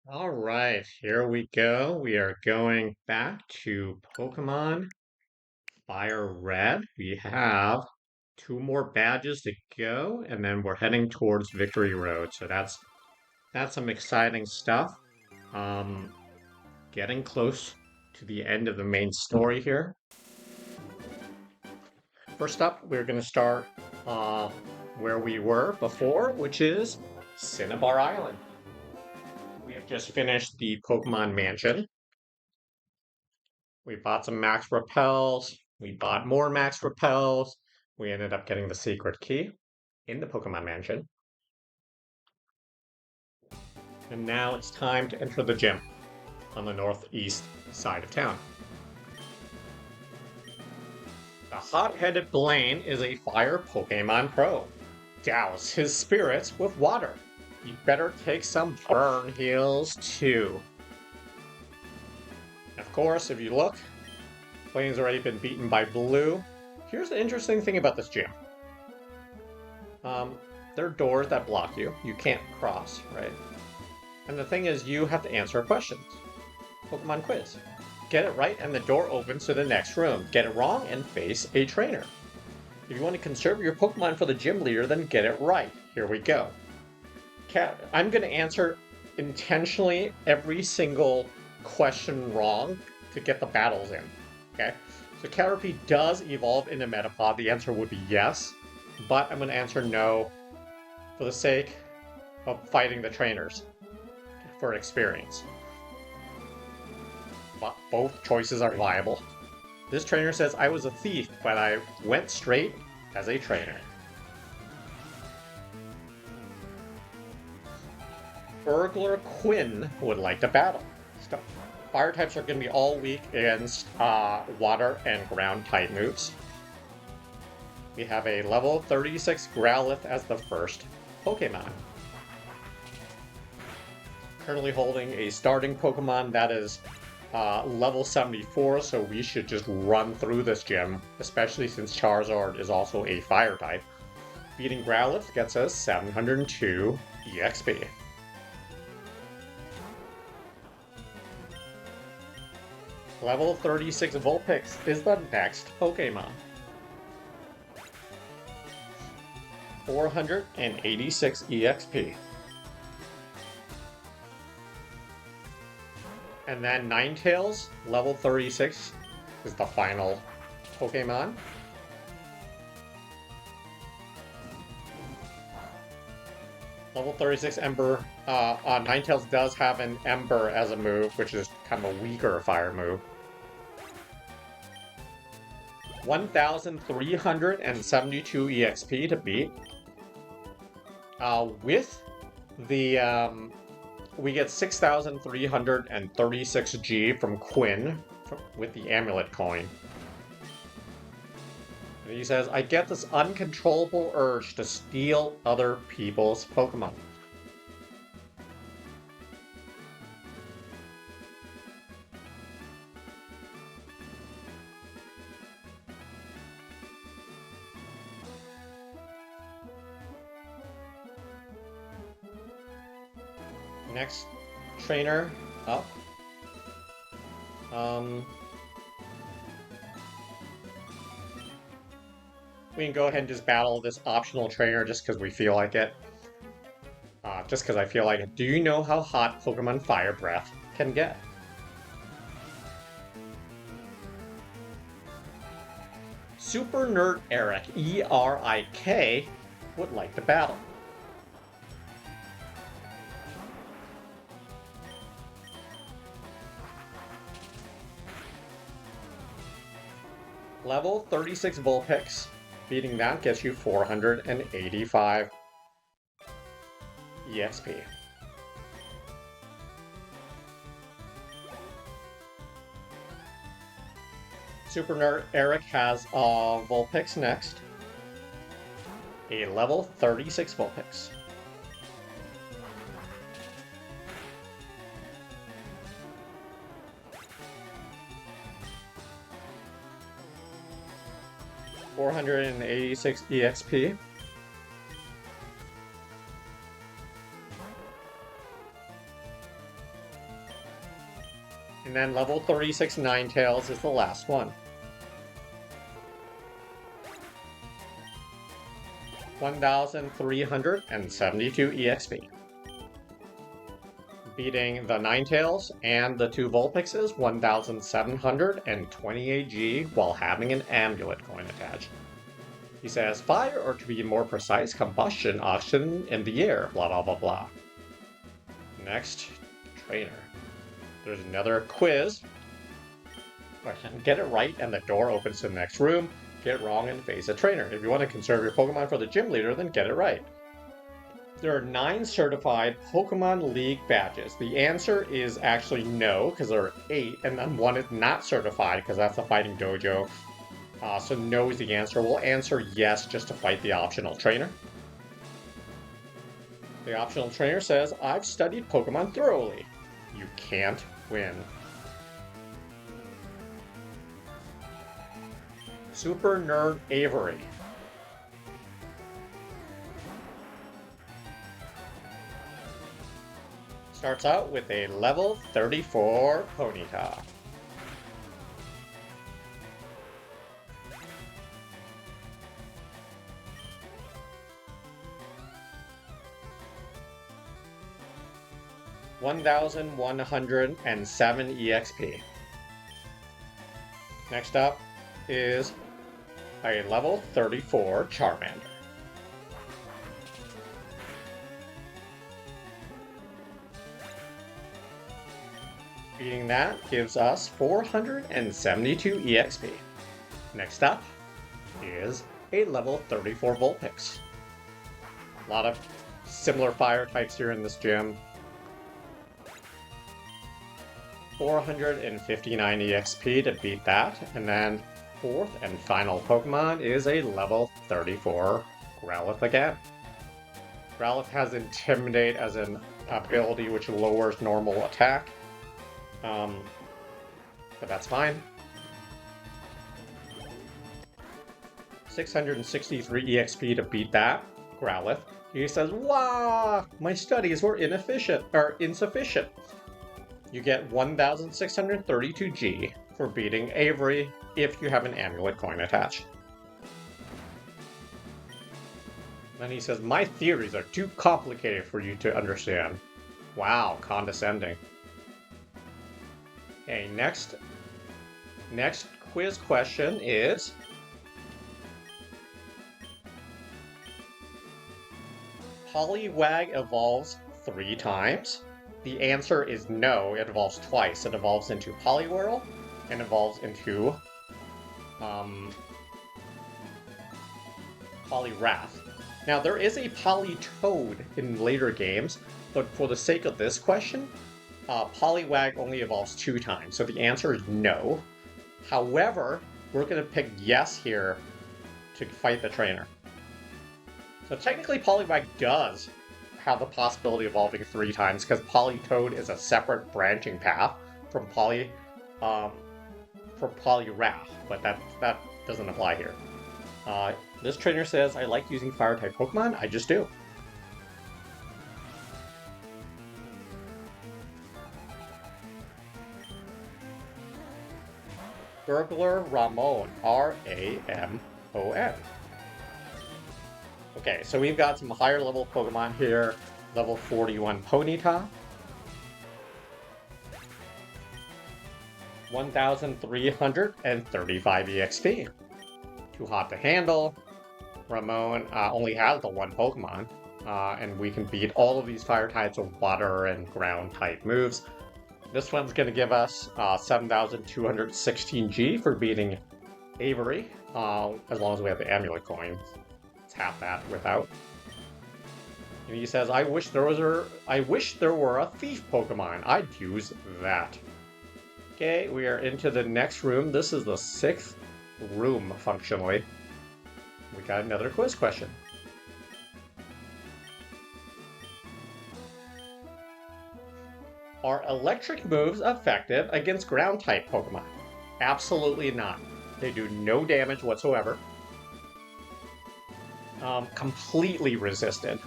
All right, here we go. We are going back to Pokemon FireRed. We have two more badges to go, and then we're heading towards Victory Road. So that's some exciting stuff. Um, Getting close to the end of the main story here. First up, we're going to start uh, where we were before, which is Cinnabar Island. We have just finished the Pokemon Mansion. We bought some max repels. We bought more max repels. We ended up getting the secret key in the Pokemon Mansion. And now it's time to enter the gym on the northeast side of town. The hot-headed Blaine is a fire Pokemon pro. Douse his spirits with water. You better take some burn heals too. Of course, if you look, Blaine's already been beaten by Blue. Here's the interesting thing about this gym. There are doors that block you. You can't cross, right? And the thing is, you have to answer questions. Pokemon quiz. Get it right and the door opens to the next room. Get it wrong and face a trainer. If you want to conserve your Pokemon for the gym leader, then get it right. Here we go. I'm going to answer intentionally every single question wrong to get the battles in. Okay? So Caterpie does evolve into Metapod. The answer would be yes, but I'm going to answer no for the sake of fighting the trainers for experience. But both choices are viable. This trainer says I was a thief, but I went straight as a trainer. Burglar Quinn would like to battle. Fire types are going to be all weak against water and ground type moves. We have a level 36 Growlithe as the first Pokemon. Currently holding a starting Pokemon that is level 74, so we should just run through this gym, especially since Charizard is also a fire type. Beating Growlithe gets us 702 EXP. Level 36 Vulpix is the next Pokemon. 486 EXP. And then Ninetales, level 36, is the final Pokemon. Level 36 Ember. Ninetales does have an Ember as a move, which is kind of a weaker fire move. 1,372 EXP to beat. With the we get 6,336 G from Quinn with the amulet coin. And he says, I get this uncontrollable urge to steal other people's Pokemon. Next trainer up. We can go ahead and just battle this optional trainer just because we feel like it. Just because I feel like it. Do you know how hot Pokemon Fire Breath can get? Super Nerd Eric, E-R-I-K, would like to battle. Level 36 Vulpix. Beating that gets you 485 EXP. Super Nerd Eric has Vulpix next. A level 36 Vulpix. $486 EXP. And then level 36 Ninetales is the last one. 1,372 EXP. Beating the Ninetales and the 2 Vulpixes, 1,728 G while having an amulet coin attached. He says, fire, or to be more precise, combustion, oxygen in the air, blah blah blah blah. Next, trainer. There's another quiz. Question. Get it right and the door opens to the next room. Get it wrong and face a trainer. If you want to conserve your Pokemon for the gym leader, then get it right. There are 9 certified Pokémon League badges. The answer is actually no, because there are 8, and then 1 is not certified, because that's the Fighting Dojo. So no is the answer. We'll answer yes just to fight the optional trainer. The optional trainer says, I've studied Pokemon thoroughly. You can't win. Super Nerd Avery. Starts out with a level 34 Ponyta. $1,107 EXP. Next up is a level 34 Charmander. Beating that gives us 472 EXP. Next up is a level 34 Vulpix. A lot of similar fire types here in this gym. 459 EXP to beat that, and then fourth and final Pokemon is a level 34 Growlithe again. Growlithe has Intimidate as an ability which lowers normal attack, but that's fine. 663 EXP to beat that Growlithe. He says, "Wah! My studies were insufficient." You get 1,632 G for beating Avery if you have an amulet coin attached. Then he says, my theories are too complicated for you to understand. Wow, condescending. Okay, next quiz question is, Poliwag evolves 3 times? The answer is no, it evolves twice. It evolves into Poliwhirl and evolves into Poliwrath. Now there is a Politoad in later games, but for the sake of this question, Poliwag only evolves 2 times, so the answer is no. However, we're going to pick yes here to fight the trainer. So technically Poliwag does have the possibility of evolving 3 times, because Politoad is a separate branching path from Poliwrath, but that doesn't apply here. This trainer says, I like using fire-type Pokemon, I just do. Burglar Ramon, R-A-M-O-N. Okay, so we've got some higher level Pokemon here. Level 41 Ponyta. 1,335 EXP. Too hot to handle. Ramon only has the 1 Pokemon. And we can beat all of these fire types with water and ground type moves. This one's going to give us 7,216 G for beating Avery, as long as we have the amulet coin. Let's half that without. And he says, I wish there were a thief Pokemon. I'd use that. Okay, we are into the next room. This is the 6th room, functionally. We got another quiz question. Are electric moves effective against ground-type Pokemon? Absolutely not. They do no damage whatsoever. Completely resisted.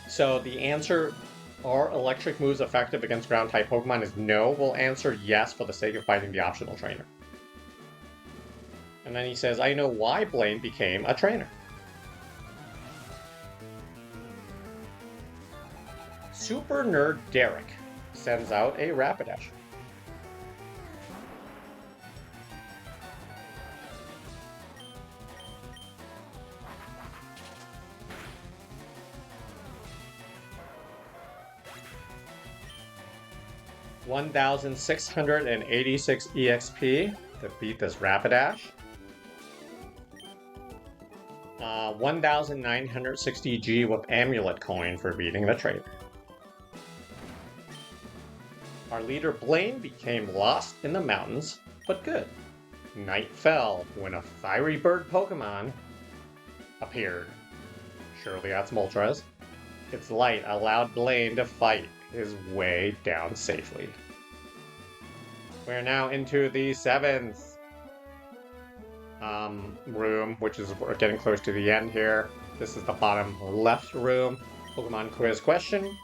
So the answer Are electric moves effective against ground-type Pokemon? Is no. We'll answer yes for the sake of finding the optional trainer. And then he says, I know why Blaine became a trainer. Super Nerd Derek sends out a Rapidash. $1,686 EXP to beat this Rapidash. 1,960 G with Amulet Coin for beating the trainer. Our leader Blaine became lost in the mountains, but good. Night fell when a fiery bird Pokemon appeared. Surely that's Moltres. Its light allowed Blaine to fight his way down safely. We're now into the 7th room, which is, we're getting close to the end here. This is the bottom left room. Pokemon quiz question.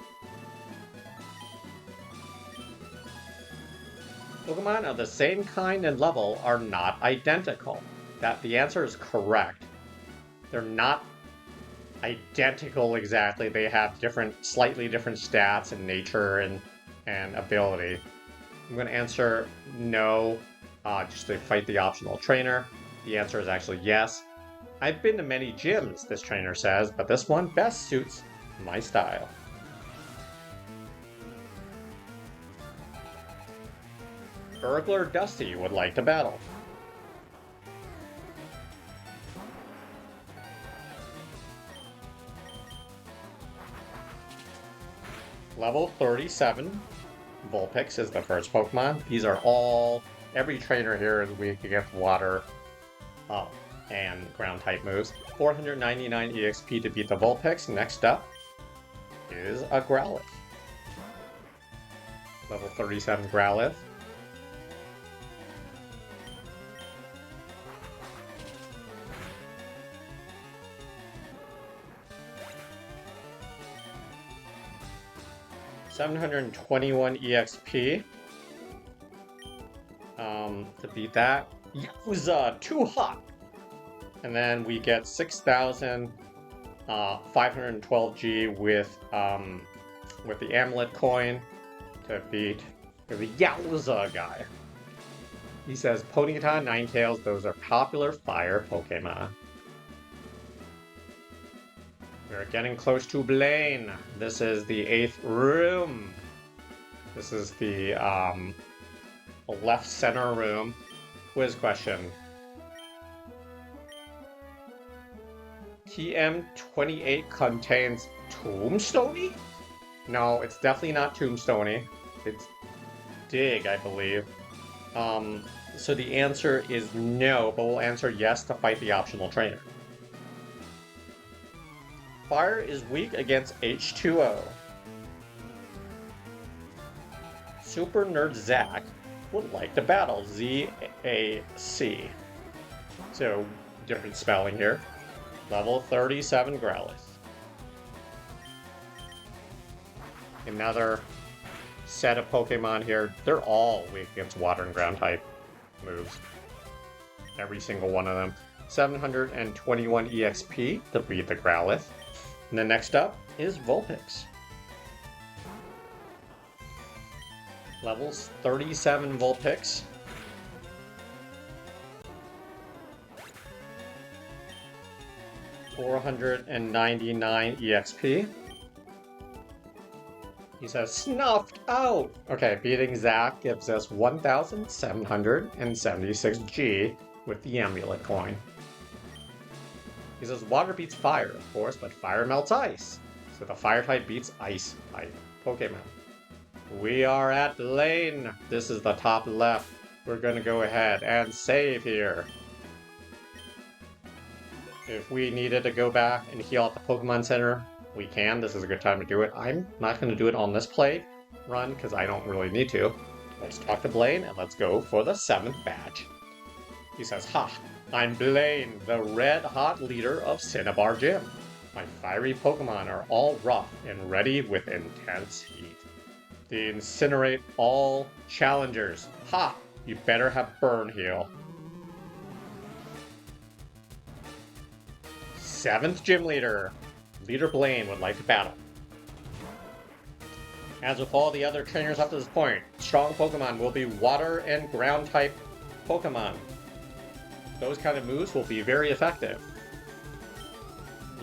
Pokemon of the same kind and level are not identical. The answer is correct. They're not identical exactly. They have slightly different stats and nature and ability. I'm going to answer no, just to fight the optional trainer. The answer is actually yes. I've been to many gyms, this trainer says, but this one best suits my style. Burglar Dusty would like to battle. Level 37, Vulpix is the first Pokemon. These are every trainer here is weak against water and ground type moves. 499 EXP to beat the Vulpix. Next up is a Growlithe. Level 37 Growlithe. $721 EXP to beat that. Yakuza, too hot! And then we get 6,512 G with the Amulet Coin to beat the Yakuza guy. He says, Ponyta, Ninetales, those are popular fire Pokemon. We're getting close to Blaine. This is the 8th room. This is the left center room. Quiz question. TM28 contains Tombstone? No, it's definitely not Tombstone. It's Dig, I believe. So the answer is no, but we'll answer yes to fight the optional trainer. Fire is weak against H2O. Super Nerd Zach would like to battle ZAC. So, different spelling here. Level 37 Growlithe. Another set of Pokemon here. They're all weak against water and ground type moves. Every single one of them. 721 EXP to beat the Growlithe. And then next up is Vulpix. Levels 37 Vulpix. $499 EXP. He says, snuffed out! Okay, beating Zach gives us 1,776 G with the Amulet Coin. He says, water beats fire, of course, but fire melts ice. So the fire type beats ice type Pokemon. We are at Blaine. This is the top left. We're going to go ahead and save here. If we needed to go back and heal at the Pokemon Center, we can. This is a good time to do it. I'm not going to do it on this play run because I don't really need to. Let's talk to Blaine and let's go for the 7th badge. He says, ha, I'm Blaine, the red-hot leader of Cinnabar Gym. My fiery Pokemon are all rough and ready with intense heat. They incinerate all challengers. Ha! You better have Burn Heal. 7th Gym Leader, Leader Blaine would like to battle. As with all the other trainers up to this point, strong Pokemon will be water and ground type Pokemon. Those kind of moves will be very effective.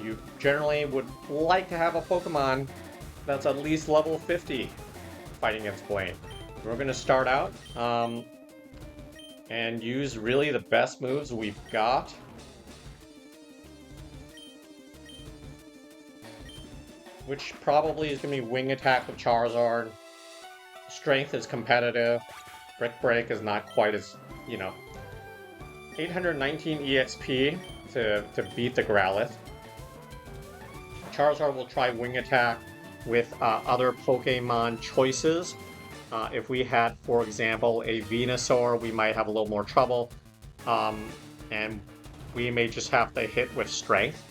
You generally would like to have a Pokemon that's at least level 50 fighting against Blaine. We're going to start out and use really the best moves we've got. Which probably is going to be Wing Attack with Charizard. Strength is competitive. Brick Break is not quite as, 819 EXP to beat the Growlithe. Charizard will try Wing Attack with other Pokemon choices. If we had, for example, a Venusaur, we might have a little more trouble. And we may just have to hit with Strength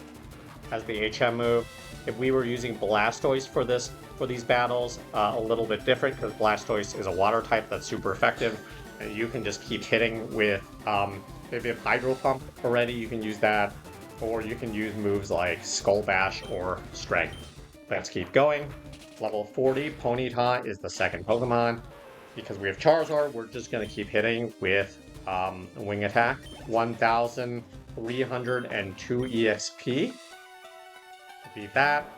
as the HM move. If we were using Blastoise for these battles, a little bit different because Blastoise is a water type that's super effective. And you can just keep hitting with, if you have Hydro Pump already, you can use that. Or you can use moves like Skull Bash or Strength. Let's keep going. Level 40, Ponyta is the second Pokemon. Because we have Charizard, we're just going to keep hitting with Wing Attack. 1,302 EXP. Beat that.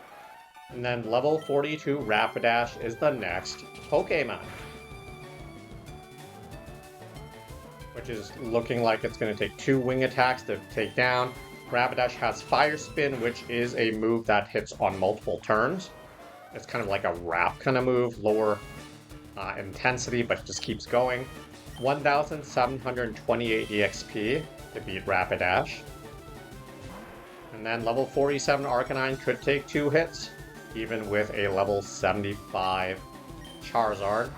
And then level 42 Rapidash is the next Pokemon. Which is looking like it's going to take 2 Wing Attacks to take down. Rapidash has Fire Spin, which is a move that hits on multiple turns. It's kind of like a wrap kind of move, lower intensity, but just keeps going. 1,728 EXP to beat Rapidash. And then level 47 Arcanine could take 2 hits, even with a level 75 Charizard.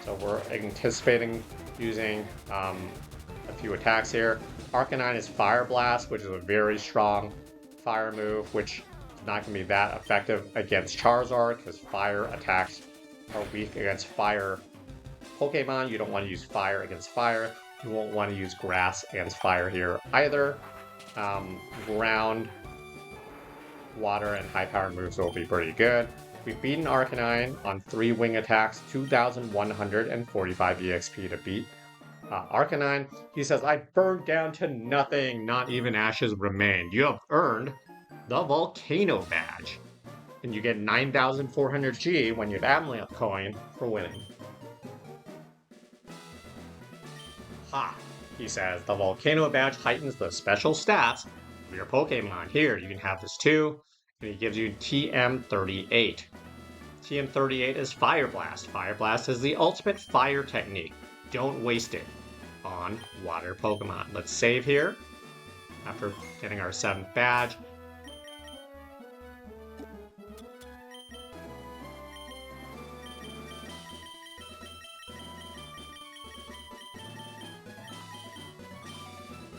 So we're anticipating using a few attacks here. Arcanine is Fire Blast, which is a very strong fire move, which is not going to be that effective against Charizard, because fire attacks are weak against fire Pokemon. You don't want to use fire against fire. You won't want to use grass against fire here either. Ground, water, and high-powered moves will be pretty good. We've beaten Arcanine on 3 Wing Attacks, 2,145 EXP to beat Arcanine. He says, I burned down to nothing, not even ashes remain. You have earned the Volcano Badge. And you get 9,400 G when you have Amulet Coin for winning. Ha! He says, the Volcano Badge heightens the special stats of your Pokemon. Here, you can have this too. And he gives you TM38. TM38 is Fire Blast. Fire Blast is the ultimate fire technique. Don't waste it on water Pokemon. Let's save here after getting our 7th badge.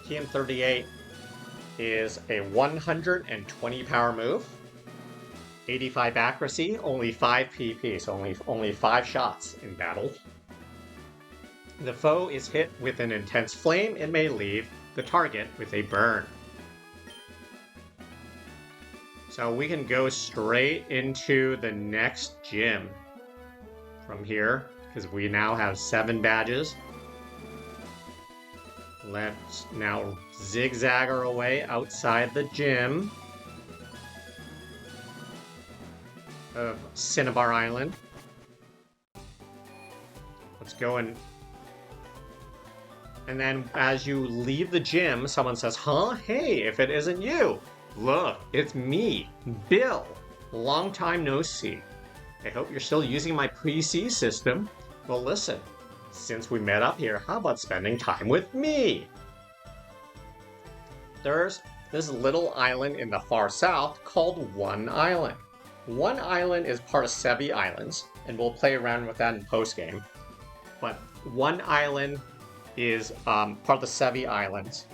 TM38 is a 120 power move, 85 accuracy, only 5 PP, so only 5 shots in battle. The foe is hit with an intense flame and may leave the target with a burn. So we can go straight into the next gym from here, because we now have 7 badges. Let's now zigzag our way outside the gym of Cinnabar Island. Let's go and then as you leave the gym, someone says, huh? Hey, if it isn't you, look, it's me, Bill. Long time no see. I hope you're still using my PC system. Well, listen. Since we met up here, how about spending time with me? There's this little island in the far south called One Island. One Island is part of Sevi Islands, and we'll play around with that in post-game. But One Island is part of the Sevi Islands,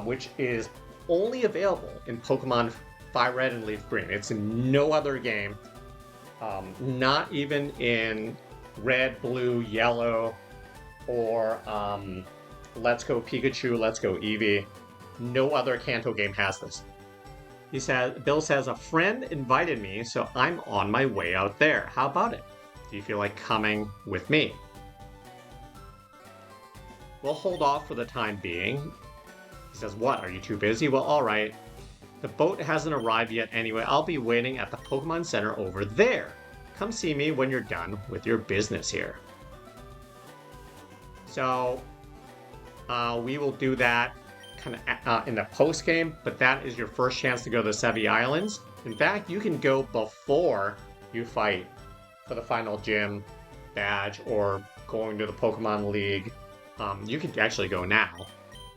which is only available in Pokemon FireRed and LeafGreen. It's in no other game. Not even in red, blue, yellow, or Let's Go Pikachu, Let's Go Eevee. No other Kanto game has this. He says, Bill says, a friend invited me, so I'm on my way out there. How about it? Do you feel like coming with me? We'll hold off for the time being. He says, what, are you too busy? Well, all right. The boat hasn't arrived yet anyway. I'll be waiting at the Pokemon Center over there. Come see me when you're done with your business here. So, we will do that kind of in the post game, but that is your first chance to go to the Sevi Islands. In fact, you can go before you fight for the final gym badge or going to the Pokemon League. You can actually go now,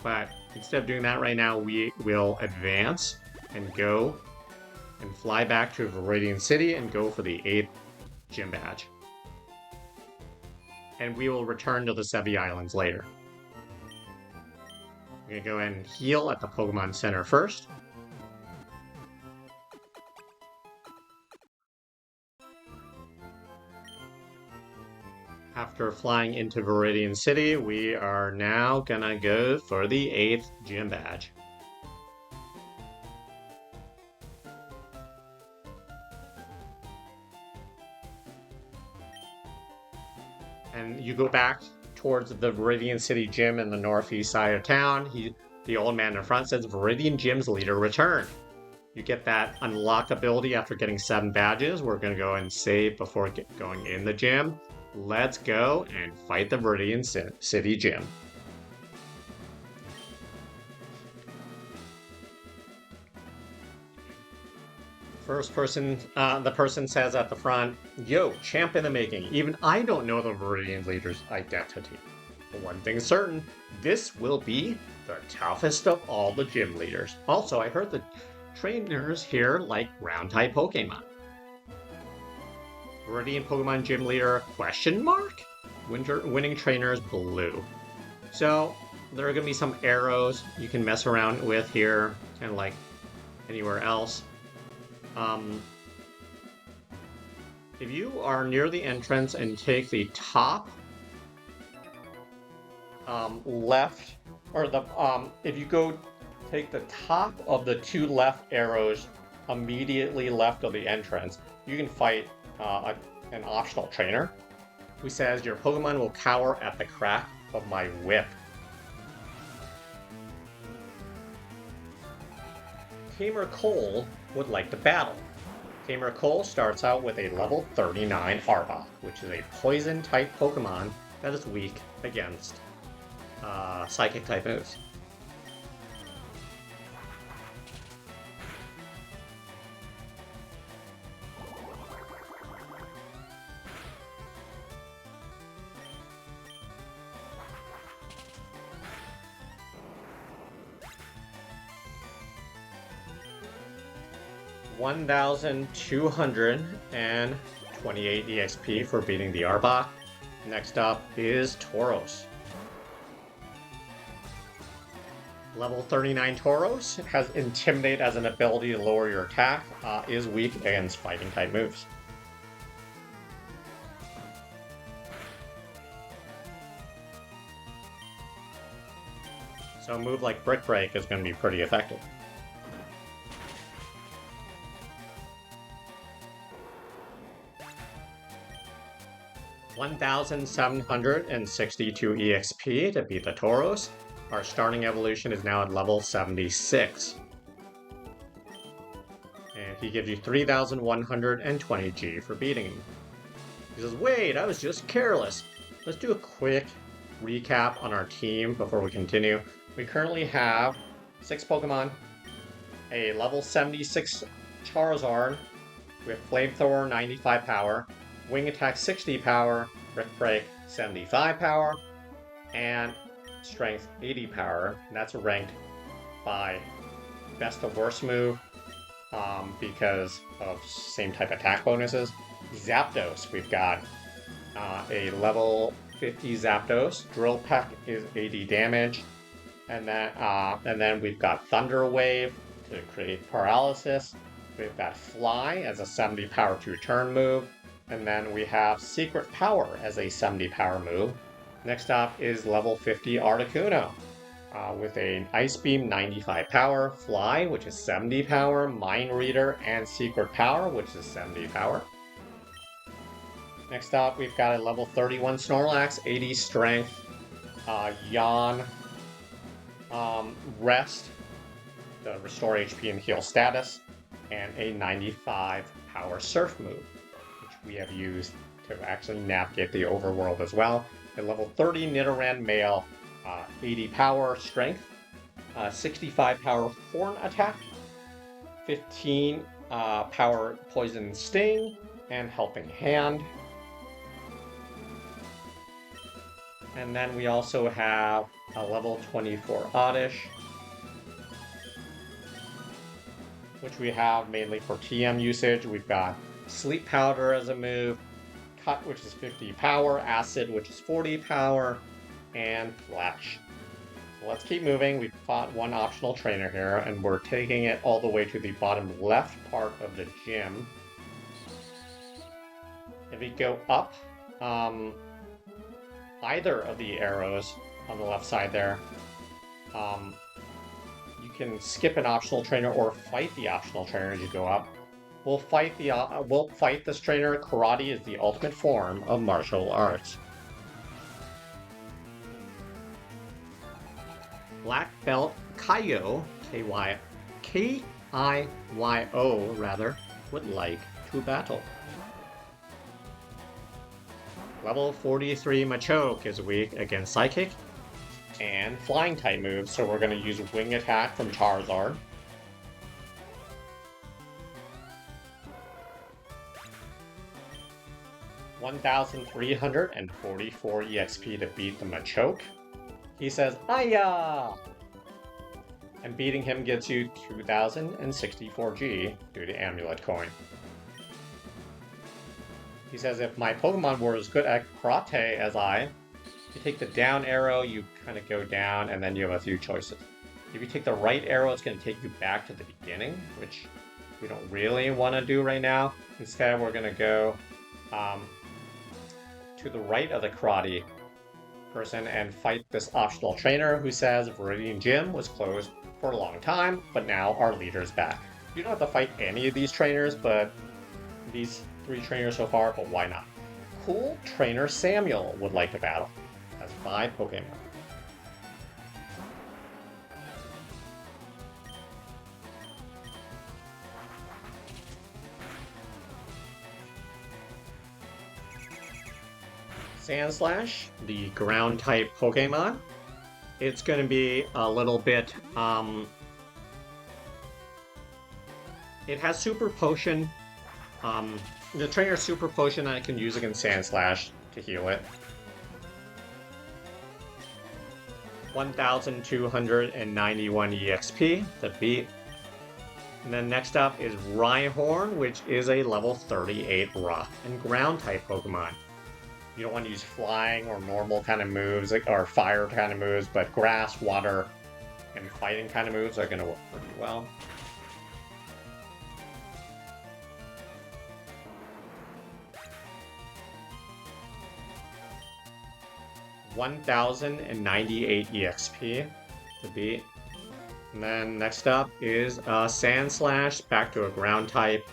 but instead of doing that right now, we will advance and go and fly back to Viridian City and go for the 8th gym badge. And we will return to the Sevi Islands later. I'm going to go ahead and heal at the Pokemon Center first. After flying into Viridian City, we are now gonna go for the 8th gym badge. And you go back towards the Viridian City Gym in the northeast side of town. The old man in front says, Viridian Gym's leader returned. You get that unlock ability after getting 7 badges. We're gonna go and save before going in the gym. Let's go and fight the Viridian City Gym. First person, the person says at the front, yo, champ in the making. Even I don't know the Viridian leader's identity. But one thing's certain, this will be the toughest of all the gym leaders. Also, I heard the trainers here like ground-type Pokemon. Viridian Pokemon Gym Leader, question mark? Winning trainers blue. So, there are going to be some arrows you can mess around with here, kind of like anywhere else. If you are near the entrance and take the top left, or the if you go take the top of the 2 left arrows immediately left of the entrance, you can fight an optional trainer who says your Pokemon will cower at the crack of my whip. Tamer Cole would like to battle. Tamer Cole starts out with a level 39 Arbok, which is a poison type Pokemon that is weak against psychic type moves. $1,228 EXP for beating the Arbok. Next up is Tauros. Level 39 Tauros has Intimidate as an ability to lower your attack, is weak against fighting type moves. So a move like Brick Break is going to be pretty effective. $1,762 EXP to beat the Tauros. Our starting evolution is now at level 76. And he gives you 3,120 G for beating him. He says, wait, I was just careless. Let's do a quick recap on our team before we continue. We currently have 6 Pokemon, a level 76 Charizard with Flamethrower 95 power, Wing Attack 60 power, Brick Break 75 power, and Strength 80 power. And that's ranked by best to worst move because of same type attack bonuses. Zapdos, we've got a level 50 Zapdos. Drill Peck is 80 damage, and then we've got Thunder Wave to create paralysis. We've got Fly as a 70 power 2-turn move. And then we have Secret Power as a 70 power move. Next up is level 50 Articuno with an Ice Beam 95 power, Fly, which is 70 power, Mind Reader, and Secret Power, which is 70 power. Next up, we've got a level 31 Snorlax, 80 strength, Yawn, Rest, the Restore HP and Heal status, and a 95 power Surf move, which we have used to actually navigate the overworld as well. A level 30 Nidoran male, 80 power strength, 65 power horn attack, 15 power poison sting, and helping hand. And then we also have a level 24 Oddish, which we have mainly for TM usage. We've got Sleep Powder as a move, Cut, which is 50 power, Acid, which is 40 power, and Flash. So let's keep moving. We've fought one optional trainer here, and we're taking it all the way to the bottom left part of the gym. If we go up, either of the arrows on the left side there, you can skip an optional trainer or fight the optional trainer as you go up. We'll fight this trainer. Karate is the ultimate form of martial arts. Black Belt Kaiyo, K-I-Y-O rather, would like to battle. Level 43 Machoke is weak against Psychic and Flying type moves, so we're going to use Wing Attack from Charizard. $1,344 EXP to beat the Machoke. He says, "Aya!" And beating him gets you 2,064 G due to Amulet Coin. He says, if my Pokemon were as good at karate as you take the down arrow, you kind of go down, and then you have a few choices. If you take the right arrow, it's going to take you back to the beginning, which we don't really want to do right now. Instead, we're going to go to the right of the karate person and fight this optional trainer who says Viridian Gym was closed for a long time, but now our leader's back. You don't have to fight any of these trainers, but these 3 trainers so far, but why not? Cool Trainer Samuel would like to battle. Has 5 Pokemon. Sandslash, the ground type Pokemon. It's going to be a little bit, it has Super Potion. The trainer Super Potion I can use against Sandslash to heal it. 1,291 EXP to beat. And then next up is Rhyhorn, which is a level 38 rough and ground type Pokemon. You don't want to use flying or normal kind of moves, or fire kind of moves, but grass, water, and fighting kind of moves are going to work pretty well. $1,098 EXP to beat. And then next up is Sandslash, back to a ground type.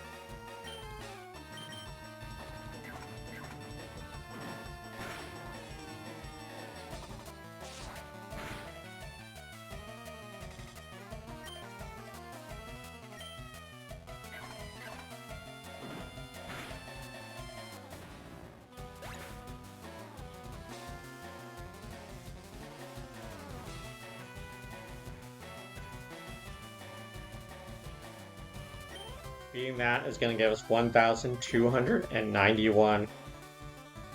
Beating that is going to give us 1,291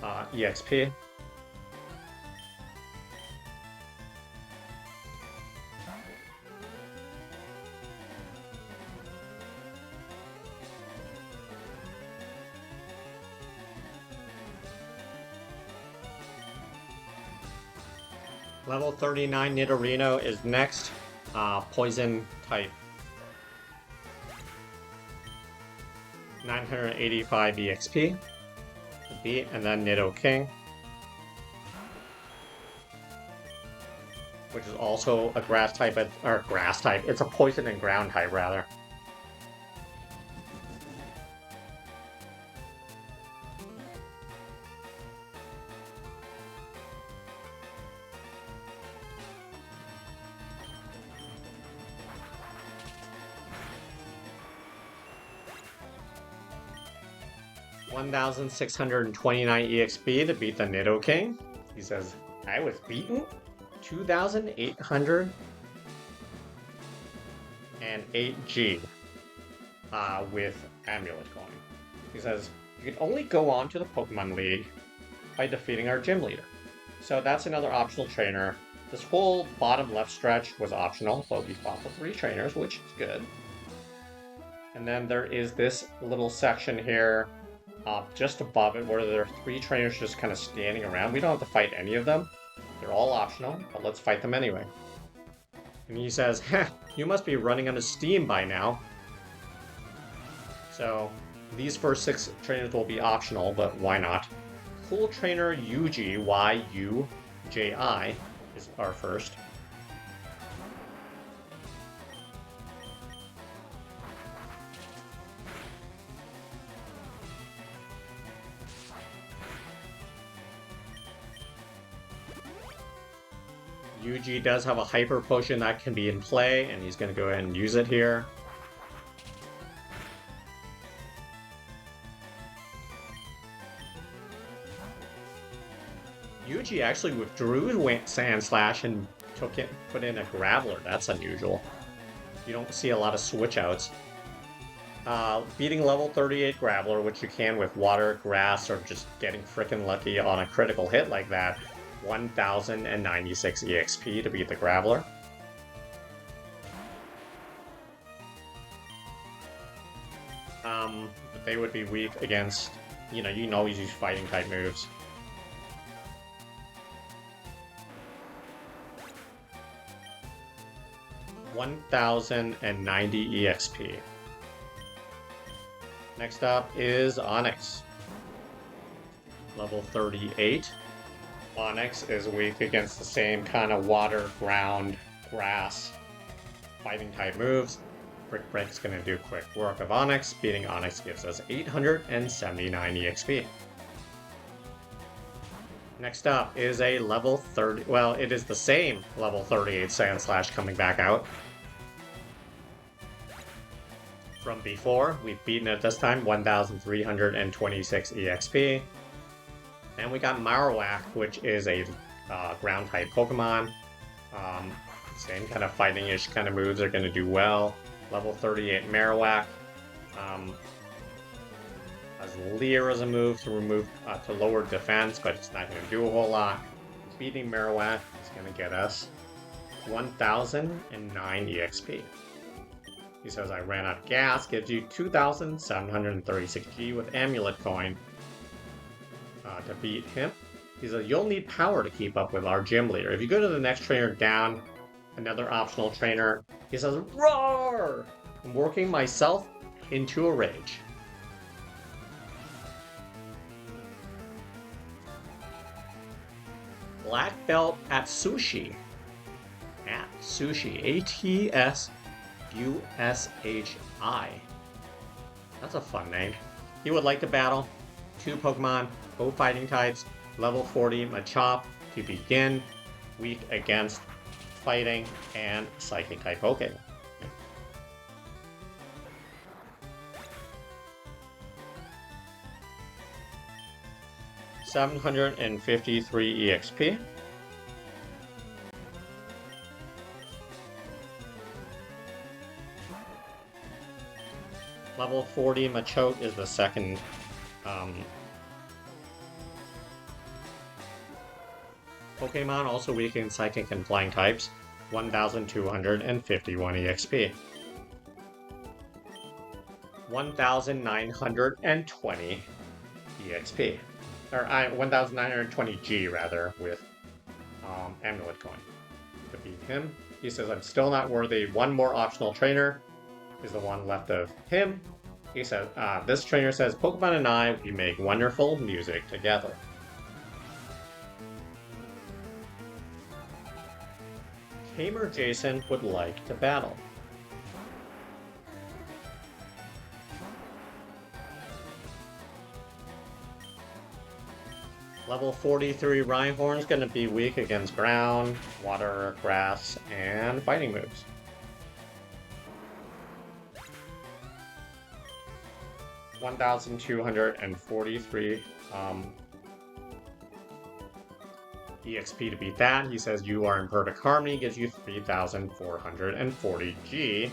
EXP. Level 39 Nidorino is next, poison type 985 EXP to beat, and then Nidoking, which is also a grass type, or grass type. It's a poison and ground type, rather. $1,629 EXP to beat the Nidoking. He says, I was beaten? 2,808 G with Amulet Coin. He says, you can only go on to the Pokemon League by defeating our gym leader. So that's another optional trainer. This whole bottom left stretch was optional, but we fought the 3 trainers, which is good. And then there is this little section here just above it where there are 3 trainers just kind of standing around. We don't have to fight any of them. They're all optional, but let's fight them anyway. And he says, heh, you must be running out of steam by now. So these first 6 trainers will be optional, but why not? Cool Trainer Yuji, Y-U-J-I, is our first. Yuji does have a Hyper Potion that can be in play, and he's going to go ahead and use it here. Yuji actually withdrew Sand Slash and put in a Graveler. That's unusual. You don't see a lot of switch outs. Beating level 38 Graveler, which you can with Water, Grass, or just getting frickin' lucky on a critical hit like that. 1,096 EXP to beat the Graveler. But they would be weak against, you can always use fighting type moves. $1,090 EXP. Next up is Onix. Level 38. Onix is weak against the same kind of water, ground, grass, fighting type moves. Brick Break's going to do quick work of Onix. Beating Onix gives us 879 EXP. Next up is a level 30, well, it is the same level 38 Sand Slash coming back out. From before, we've beaten it this time, 1,326 EXP. And we got Marowak, which is a ground type Pokemon. Same kind of fighting-ish kind of moves are going to do well. Level 38 Marowak has Leer as a move to lower defense, but it's not going to do a whole lot. Beating Marowak is going to get us 1,009 EXP. He says, I ran out of gas, gives you 2,736 G with Amulet Coin. To beat him. He says, you'll need power to keep up with our gym leader. If you go to the next trainer down, another optional trainer, he says, roar! I'm working myself into a rage. Black Belt at Sushi. At Sushi. A-T-S-U-S-H-I. That's a fun name. He would like to battle 2 Pokemon, both fighting types, level 40 Machop to begin, weak against fighting and psychic type Pokemon. $753 EXP. Level 40 Machoke is the second Pokemon, also weak in Psychic and Flying types, 1,251 EXP. 1,920 EXP. Or 1,920 G, rather, with Amulet Coin. To beat him, he says, I'm still not worthy. One more optional trainer is the one left of him. He says, this trainer says, Pokemon and I, we make wonderful music together. Tamer Jason would like to battle. Level 43 Rhyhorn's going to be weak against ground, water, grass, and fighting moves. $1,243 EXP to beat that. He says you are in perfect harmony, gives you 3,440 G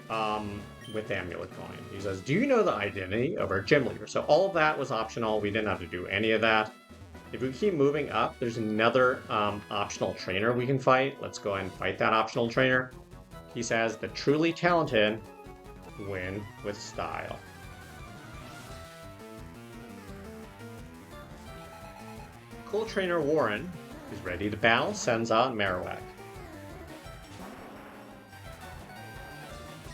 with Amulet Coin. He says, do you know the identity of our gym leader? So all of that was optional. We didn't have to do any of that. If we keep moving up, there's another optional trainer we can fight. Let's go ahead and fight that optional trainer. He says, the truly talented win with style. Cool Trainer Warren is ready to battle, sends out Marowak.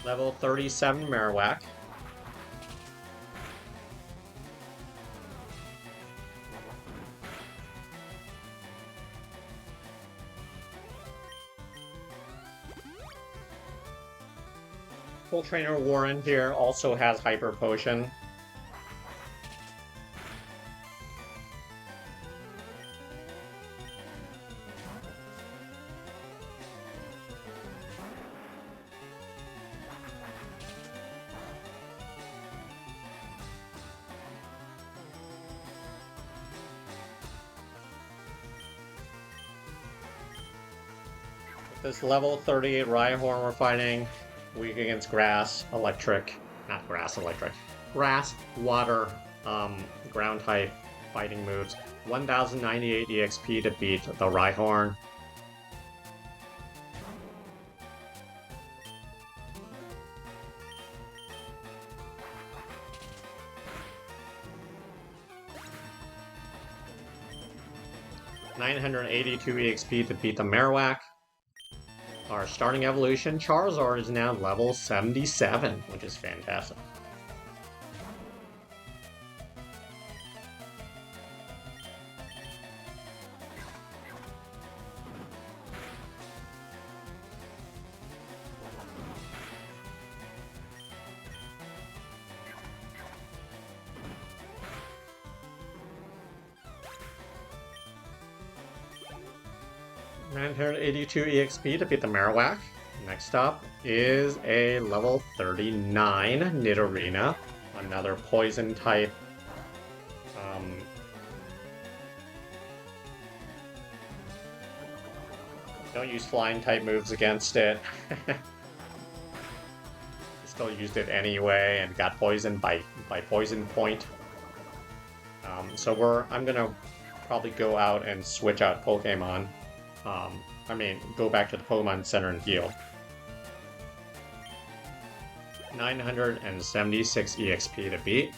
Level 37 Marowak. Cool Trainer Warren here also has Hyper Potion. This level 38 Rhyhorn we're fighting, weak against grass, electric, not grass, electric, grass, water, ground type, fighting moves. 1,098 EXP to beat the Rhyhorn. $982 EXP to beat the Marowak. Our starting evolution, Charizard, is now level 77, which is fantastic. $982 EXP to beat the Marowak. Next up is a level 39 Nidorina, another poison type. Don't use flying type moves against it. Still used it anyway and got poisoned by Poison Point. So I'm gonna probably go out and switch out Pokemon. Go back to the Pokemon Center and heal. 976 EXP to beat.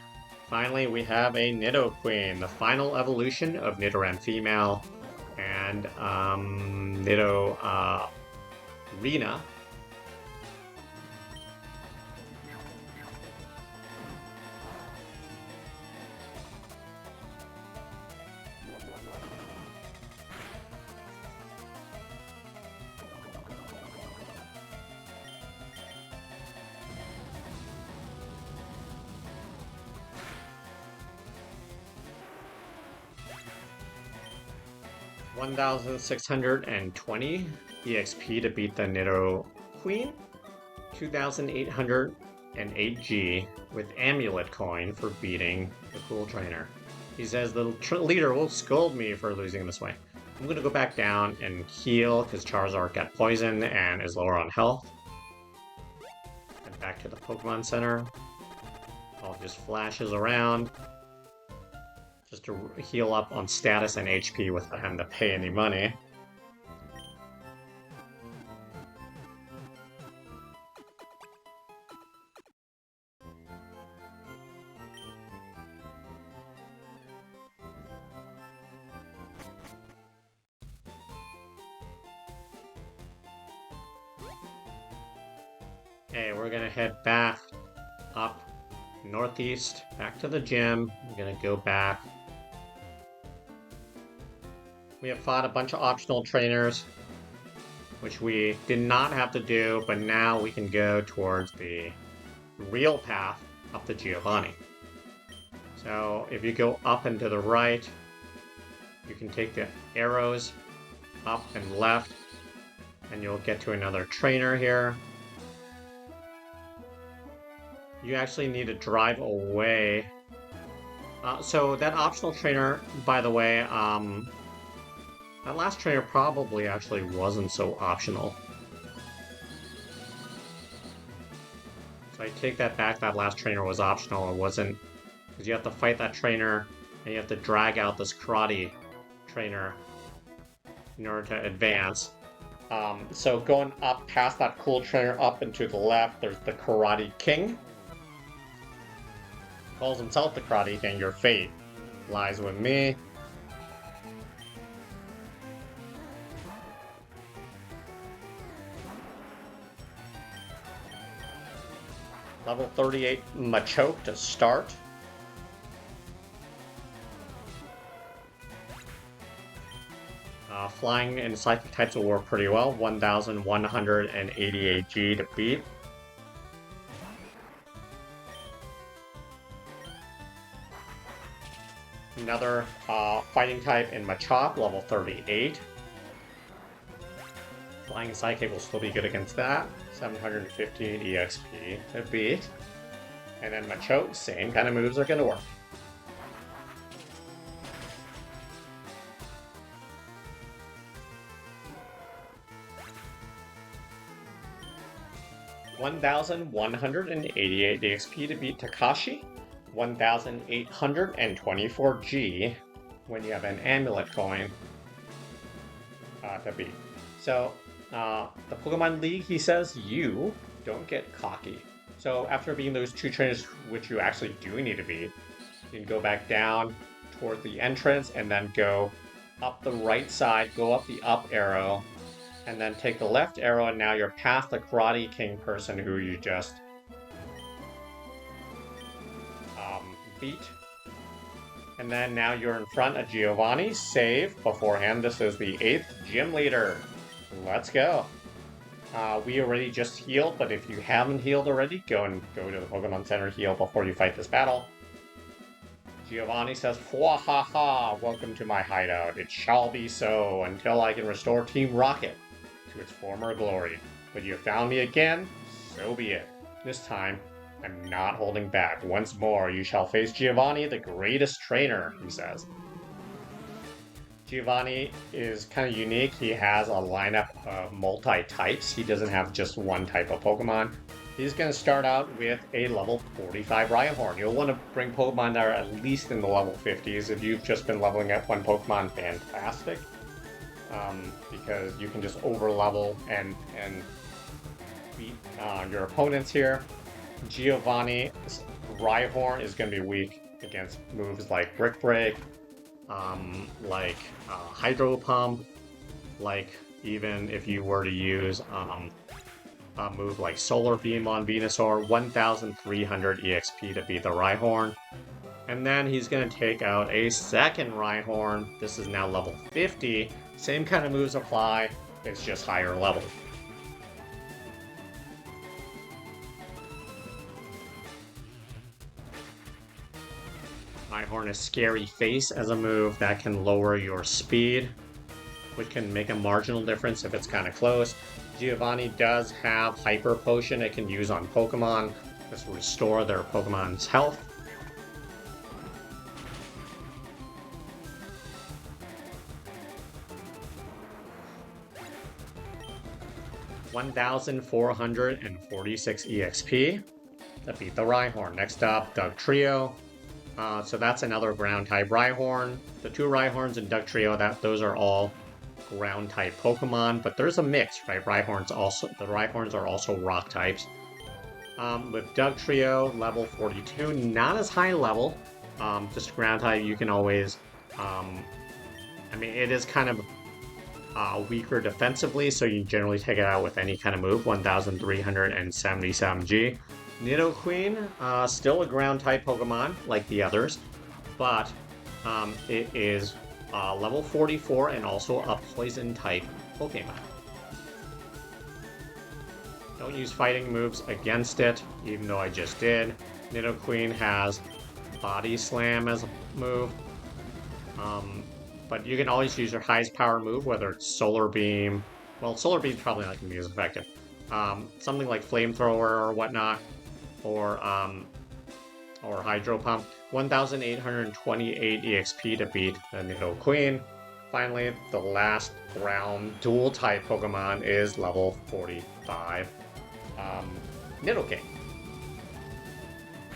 Finally, we have a Nidoqueen, the final evolution of Nidoran Female, and Nidorina. $1,620 EXP to beat the Nidoqueen. 2,808 G with Amulet Coin for beating the Cool Trainer. He says the leader will scold me for losing this way. I'm going to go back down and heal because Charizard got poisoned and is lower on health. And back to the Pokemon Center. All just flashes around. Just to heal up on status and HP without having to pay any money. Okay, we're gonna head back up northeast, back to the gym. I'm gonna go back. We have fought a bunch of optional trainers, which we did not have to do, but now we can go towards the real path up to Giovanni. So if you go up and to the right, you can take the arrows up and left, and you'll get to another trainer here. You actually need to drive away. So that optional trainer, by the way, that last trainer probably actually wasn't so optional. So I take that back, that last trainer was optional. It wasn't, because you have to fight that trainer, and you have to drag out this karate trainer in order to advance. So going up past that cool trainer, up and to the left, there's the Karate King. He calls himself the Karate King. Your fate lies with me. Level 38 Machoke to start. Flying and psychic types will work pretty well. 1,188 G to beat. Another fighting type in Machop, level 38. Flying and psychic will still be good against that. 715 EXP to beat. And then Machoke, same kind of moves are going to work. $1,188 EXP to beat Takashi. 1,824 G when you have an amulet coin to beat. So, the Pokemon League, he says, you don't get cocky. So after beating those two trainers, which you actually do need to beat, you can go back down toward the entrance and then go up the right side, go up the up arrow, and then take the left arrow, and now you're past the Karate King person who you just beat. And then now you're in front of Giovanni. Save beforehand. This is the 8th Gym Leader. Let's go. We already just healed, but if you haven't healed already, go to the Pokemon Center, heal before you fight this battle. Giovanni says, "Fwahaha, welcome to my hideout. It shall be so until I can restore Team Rocket to its former glory. But you found me again, so be it. This time, I'm not holding back. Once more, you shall face Giovanni, the greatest trainer," he says. Giovanni is kind of unique. He has a lineup of multi-types. He doesn't have just one type of Pokemon. He's going to start out with a level 45 Rhyhorn. You'll want to bring Pokemon that are at least in the level 50s. If you've just been leveling up one Pokemon, fantastic. Because you can just over-level and beat your opponents here. Giovanni's Rhyhorn is going to be weak against moves like Brick Break, Hydro Pump, like even if you were to use a move like Solar Beam on Venusaur. 1,300 EXP to beat the Rhyhorn. And then he's going to take out a second Rhyhorn. This is now level 50. Same kind of moves apply, it's just higher level. Rhyhorn has Scary Face as a move that can lower your speed, which can make a marginal difference if it's kind of close. Giovanni does have Hyper Potion it can use on Pokemon. This will restore their Pokemon's health. $1,446 EXP to beat the Rhyhorn. Next up, Doug Trio. So that's another ground type Rhyhorn. The two Rhyhorns in Doug Trio, those are all ground type Pokemon, but there's a mix, right? The Rhyhorns are also rock types. With Doug Trio, level 42, not as high level, just ground type. You can always, it is kind of weaker defensively, so you generally take it out with any kind of move. 1,377 G. Nidoqueen, still a ground-type Pokemon like the others, but it is level 44 and also a poison-type Pokemon. Don't use fighting moves against it, even though I just did. Nidoqueen has Body Slam as a move. But you can always use your highest power move, whether it's Solar Beam. Well, Solar Beam's probably not going to be as effective. Something like Flamethrower or whatnot, or Hydro Pump. 1,828 EXP to beat the Nidoqueen. Finally, the last ground dual-type Pokemon is level 45. Nidoking.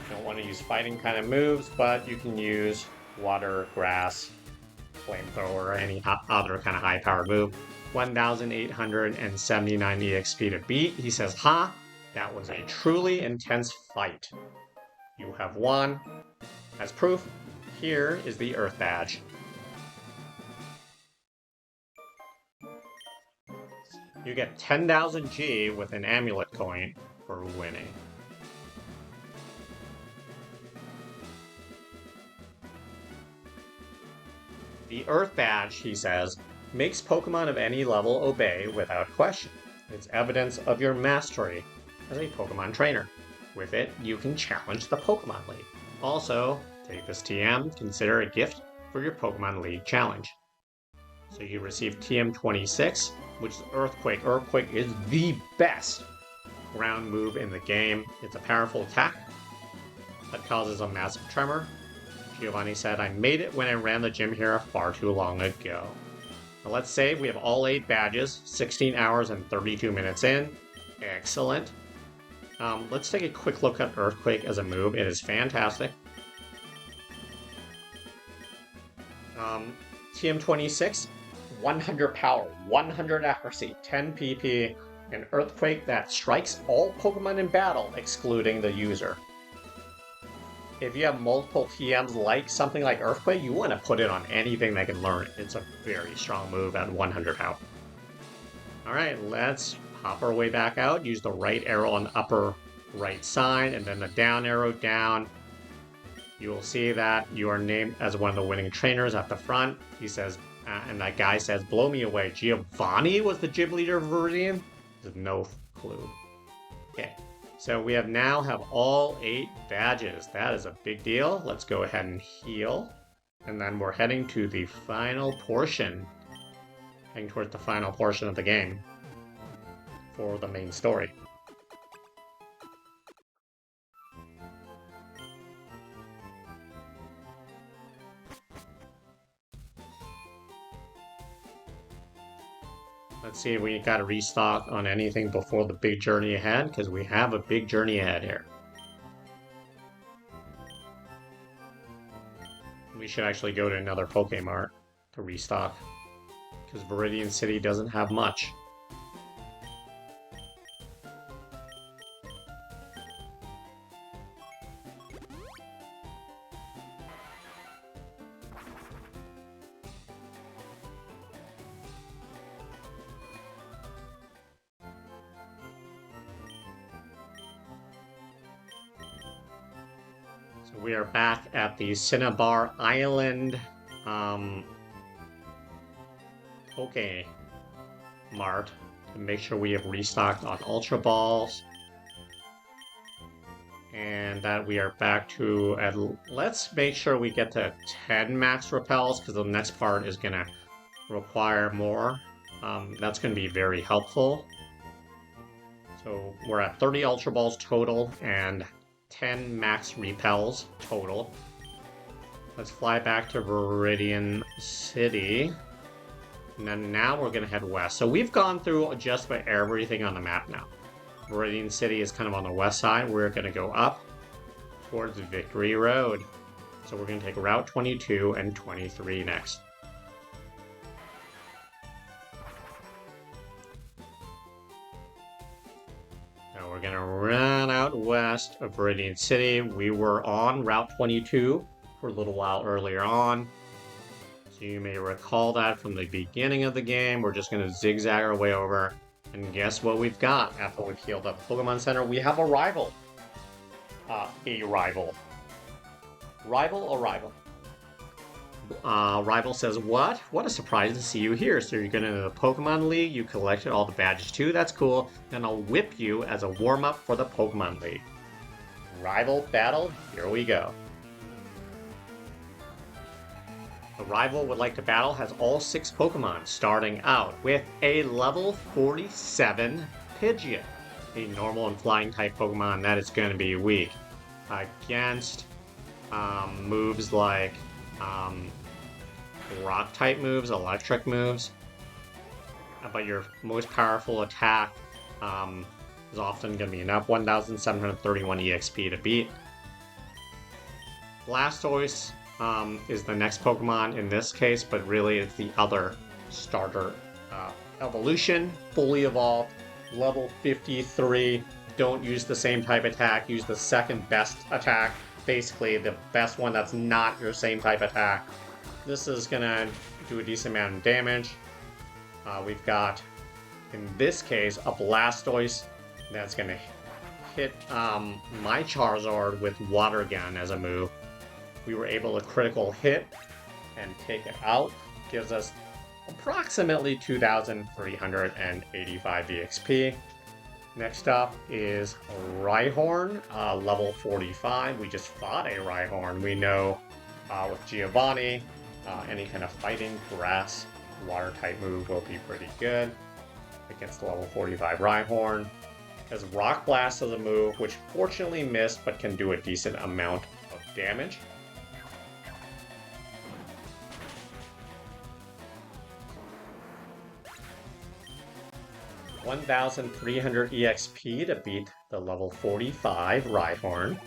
Don't want to use fighting kind of moves, but you can use Water, Grass, Flamethrower, or any other kind of high-powered move. 1,879 EXP to beat. He says, ha, that was a truly intense fight. You have won. As proof, here is the Earth Badge. You get 10,000 G with an amulet coin for winning. The Earth Badge, he says, makes Pokemon of any level obey without question. It's evidence of your mastery as a Pokemon trainer. With it, you can challenge the Pokemon League. Also, take this TM, consider a gift for your Pokemon League challenge. So you receive TM26, which is Earthquake. Earthquake is the best ground move in the game. It's a powerful attack that causes a massive tremor. Giovanni said, I made it when I ran the gym here far too long ago. Now let's save. We have all 8 badges, 16 hours and 32 minutes in. Excellent. Let's take a quick look at Earthquake as a move. It is fantastic. TM26, 100 power, 100 accuracy, 10 PP, an Earthquake that strikes all Pokemon in battle, excluding the user. If you have multiple TMs like something like Earthquake, you want to put it on anything that can learn it. It's a very strong move at 100 power. Alright, let's pop our way back out. Use the right arrow on the upper right side, and then the down arrow down. You will see that you are named as one of the winning trainers at the front. He says, and that guy says, blow me away. Giovanni was the gym leader of Viridian? There's no clue. Okay. So we now have all 8 badges. That is a big deal. Let's go ahead and heal. And then we're heading to the final portion. Heading towards the final portion of the game for the main story. Let's see if we got to restock on anything before the big journey ahead, because we have a big journey ahead here. We should actually go to another Pokemart to restock, because Viridian City doesn't have much. We are back at the Cinnabar Island Poké Mart to make sure we have restocked on Ultra Balls. And that we are back to, let's make sure we get to 10 max repels, because the next part is going to require more. That's going to be very helpful. So we're at 30 Ultra Balls total, and 10 max repels total. Let's fly back to Viridian City. And then now we're going to head west. So we've gone through just about everything on the map now. Viridian City is kind of on the west side. We're going to go up towards Victory Road. So we're going to take Route 22 and 23 next. We're going to run out west of Viridian City. We were on Route 22 for a little while earlier on. So you may recall that from the beginning of the game. We're just going to zigzag our way over. And guess what we've got after we've healed up the Pokemon Center? We have a rival. a rival. Rival or rival? Rival says, what? What a surprise to see you here. So you're going to the Pokemon League. You collected all the badges too. That's cool. Then I'll whip you as a warm-up for the Pokemon League. Rival battle. Here we go. The rival would like to battle has all 6 Pokemon, starting out with a level 47 Pidgeot, a normal and flying type Pokemon that is going to be weak against moves like rock type moves, electric moves, but your most powerful attack is often going to be enough. 1,731 EXP to beat. Blastoise is the next Pokemon in this case, but really it's the other starter evolution, fully evolved, level 53. Don't use the same type attack, use the second best attack, basically the best one that's not your same type attack. This is gonna do a decent amount of damage. We've got, in this case, a Blastoise that's gonna hit my Charizard with Water Gun as a move. We were able to critical hit and take it out. Gives us approximately 2,385 EXP. Next up is Rhyhorn, level 45. We just fought a Rhyhorn. We know with Giovanni, any kind of fighting, grass, water type move will be pretty good against the level 45 Rhyhorn. Has Rock Blast as a move, which fortunately missed, but can do a decent amount of damage. 1,300 EXP to beat the level 45 Rhyhorn.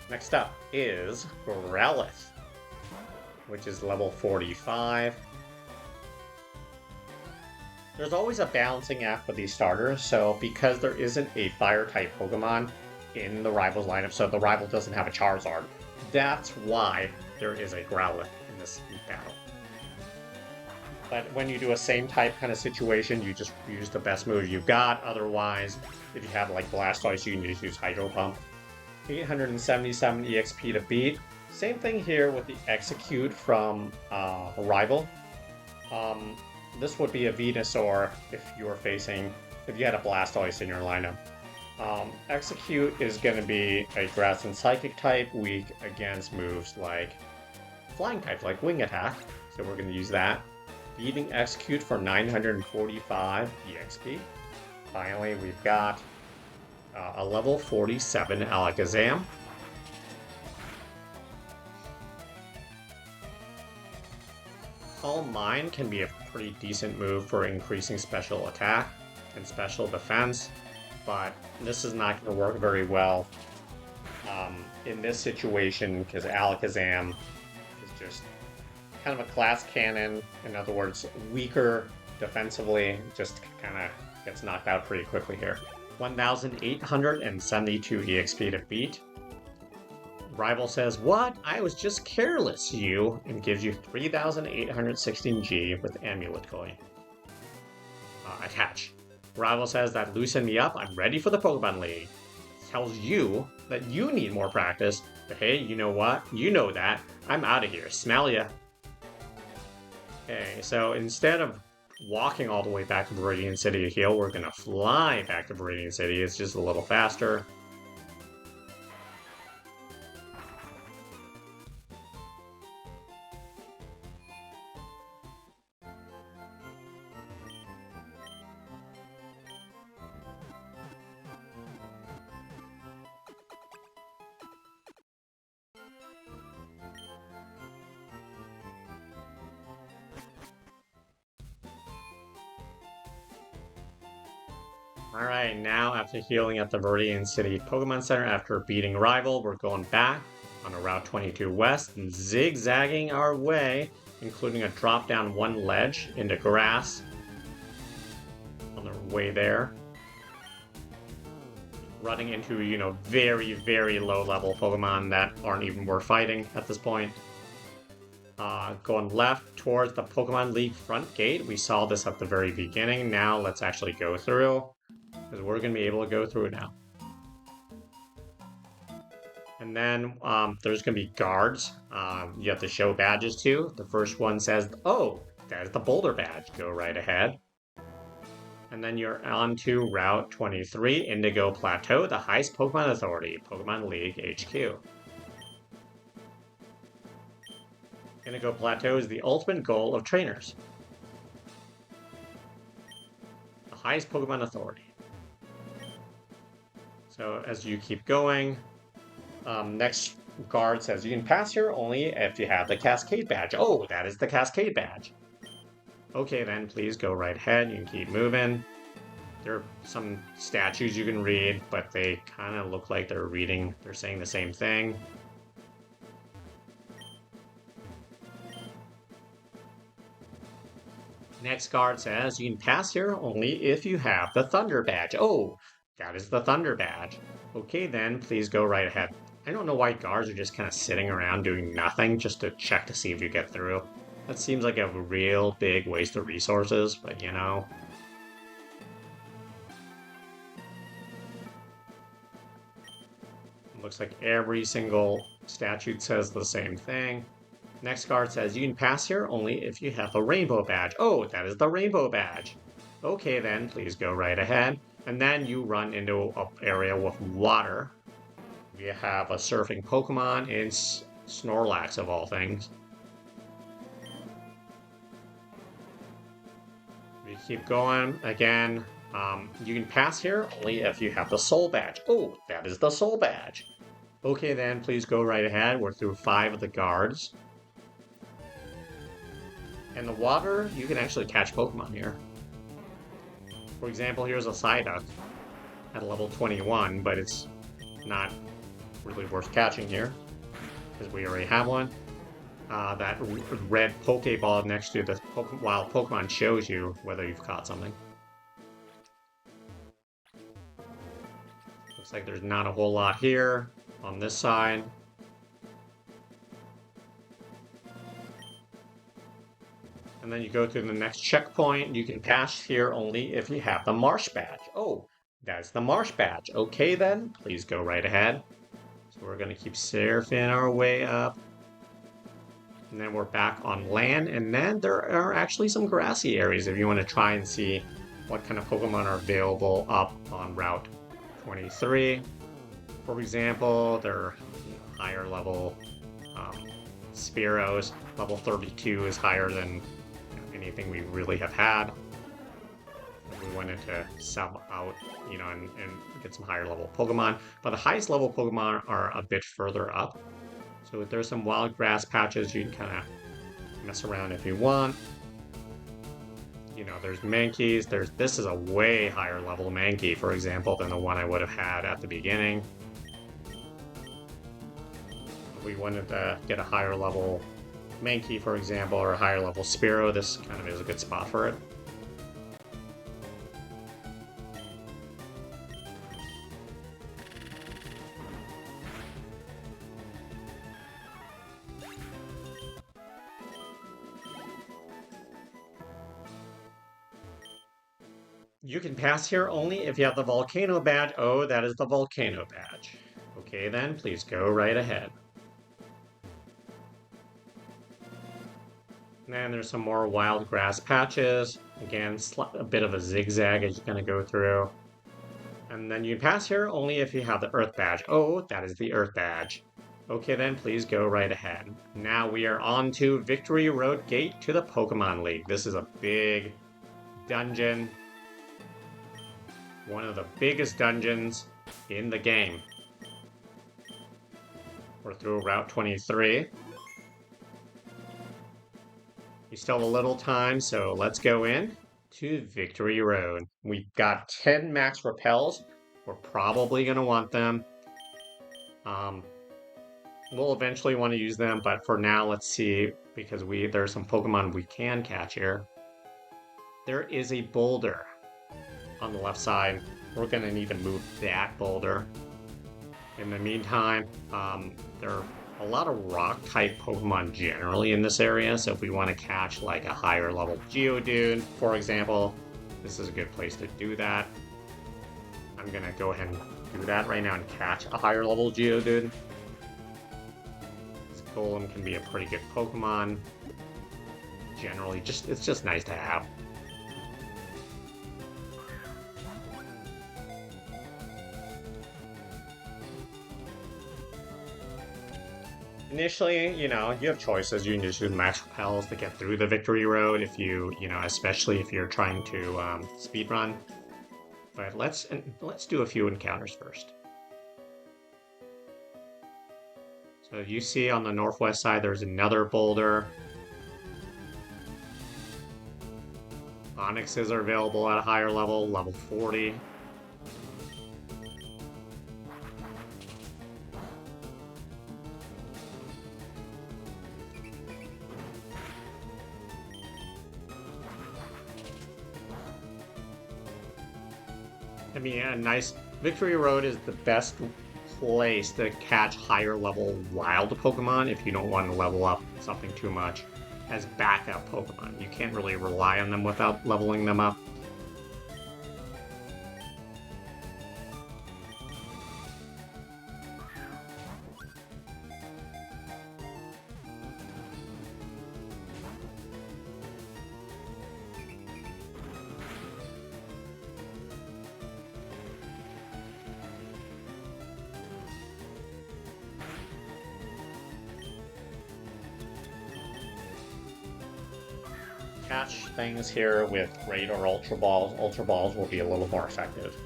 Next up is Growlithe, which is level 45. There's always a balancing act with these starters, so because there isn't a fire-type Pokemon in the Rival's lineup, so the Rival doesn't have a Charizard, that's why there is a Growlithe in this battle. But when you do a same type kind of situation, you just use the best move you've got. Otherwise, if you have like Blastoise, you can just use Hydro Pump. 877 EXP to beat. Same thing here with the Execute from Rival. This would be a Venusaur if you were facing, if you had a Blastoise in your lineup. Execute is going to be a Grass and Psychic type, weak against moves like Flying type, like Wing Attack. So we're going to use that. Beating Execute for 945 EXP. Finally, we've got a level 47 Alakazam. Calm Mind can be a pretty decent move for increasing special attack and special defense, but this is not going to work very well in this situation because Alakazam is just kind of a class cannon. In other words, weaker defensively, just kind of gets knocked out pretty quickly here. 1,872 EXP to beat. Rival says, what? I was just careless, you, and gives you 3,816 G with Amulet Coin. Attach. Rival says that loosen me up, I'm ready for the Pokemon League. Tells you that you need more practice, but hey, you know what? You know that. I'm out of here. Smell ya. Okay, so instead of walking all the way back to Viridian City to heal, we're gonna fly back to Viridian City. It's just a little faster. Alright, now after healing at the Viridian City Pokemon Center after beating Rival, we're going back on a Route 22 West and zigzagging our way, including a drop down one ledge into grass on the way there. Running into, you know, very, very low level Pokemon that aren't even worth fighting at this point. Going left towards the Pokemon League front gate. We saw this at the very beginning. Now let's actually go through, because we're going to be able to go through now. And then there's going to be guards you have to show badges to. The first one says, oh, that is the boulder badge. Go right ahead. And then you're on to Route 23, Indigo Plateau, the highest Pokemon authority, Pokemon League HQ. Indigo Plateau is the ultimate goal of trainers. The highest Pokemon authority. So as you keep going, next guard says you can pass here only if you have the Cascade Badge. Oh, that is the Cascade Badge. Okay, then please go right ahead. You can keep moving. There are some statues you can read, but they kind of look like they're saying the same thing. Next guard says you can pass here only if you have the Thunder Badge. Oh, that is the Thunder Badge. Okay, then please go right ahead. I don't know why guards are just kind of sitting around doing nothing just to check to see if you get through. That seems like a real big waste of resources, but you know. Looks like every single statute says the same thing. Next card says you can pass here only if you have a rainbow badge. Oh, that is the rainbow badge. Okay then, please go right ahead. And then you run into an area with water. We have a surfing Pokemon in Snorlax of all things. We keep going again. You can pass here only if you have the Soul Badge. Oh, that is the Soul Badge. Okay then, please go right ahead. We're through 5 of the guards. And the water, you can actually catch Pokemon here. For example, here's a Psyduck at level 21, but it's not really worth catching here because we already have one. That red Pokeball next to the wild Pokemon shows you whether you've caught something. Looks like there's not a whole lot here on this side. And then you go to the next checkpoint. You can pass here only if you have the Marsh Badge. Oh, that's the Marsh Badge. Okay then, please go right ahead. So we're going to keep surfing our way up. And then we're back on land. And then there are actually some grassy areas if you want to try and see what kind of Pokemon are available up on Route 23. For example, there are higher level Spearows. Level 32 is higher than anything we really have had. We wanted to sub out, and get some higher level Pokemon. But the highest level Pokemon are a bit further up. So if there's some wild grass patches, you can kind of mess around if you want. There's Mankeys. This is a way higher level Mankey, for example, than the one I would have had at the beginning. If we wanted to get a higher level Mankey, for example, or a higher level Spearow, this kind of is a good spot for it. You can pass here only if you have the Volcano Badge. Oh, that is the Volcano Badge. Okay then, please go right ahead. And then there's some more wild grass patches. Again, a bit of a zigzag as you're going to go through. And then you can pass here only if you have the Earth Badge. Oh, that is the Earth Badge. Okay then, please go right ahead. Now we are on to Victory Road Gate to the Pokemon League. This is a big dungeon. One of the biggest dungeons in the game. We're through Route 23. We still have a little time, so let's go in to Victory Road. We've got 10 max repels. We're probably going to want them. We'll eventually want to use them, but for now, let's see, because there's some Pokemon we can catch here. There is a boulder on the left side. We're going to need to move that boulder. In the meantime, there are a lot of rock-type Pokemon generally in this area, so if we want to catch like a higher level Geodude, for example, this is a good place to do that. I'm going to go ahead and do that right now and catch a higher level Geodude. Golem can be a pretty good Pokemon. Generally, it's just nice to have. Initially, you know, you have choices. You can just do max repels to get through the victory road if you know, especially if you're trying to speed run. But let's do a few encounters first. So you see on the northwest side, there's another boulder. Onyxes are available at a higher level, level 40. I mean, a nice Victory Road is the best place to catch higher level wild Pokemon if you don't want to level up something too much as backup Pokemon. You can't really rely on them without leveling them up. Catch things here with Great or Ultra Balls. Ultra Balls will be a little more effective.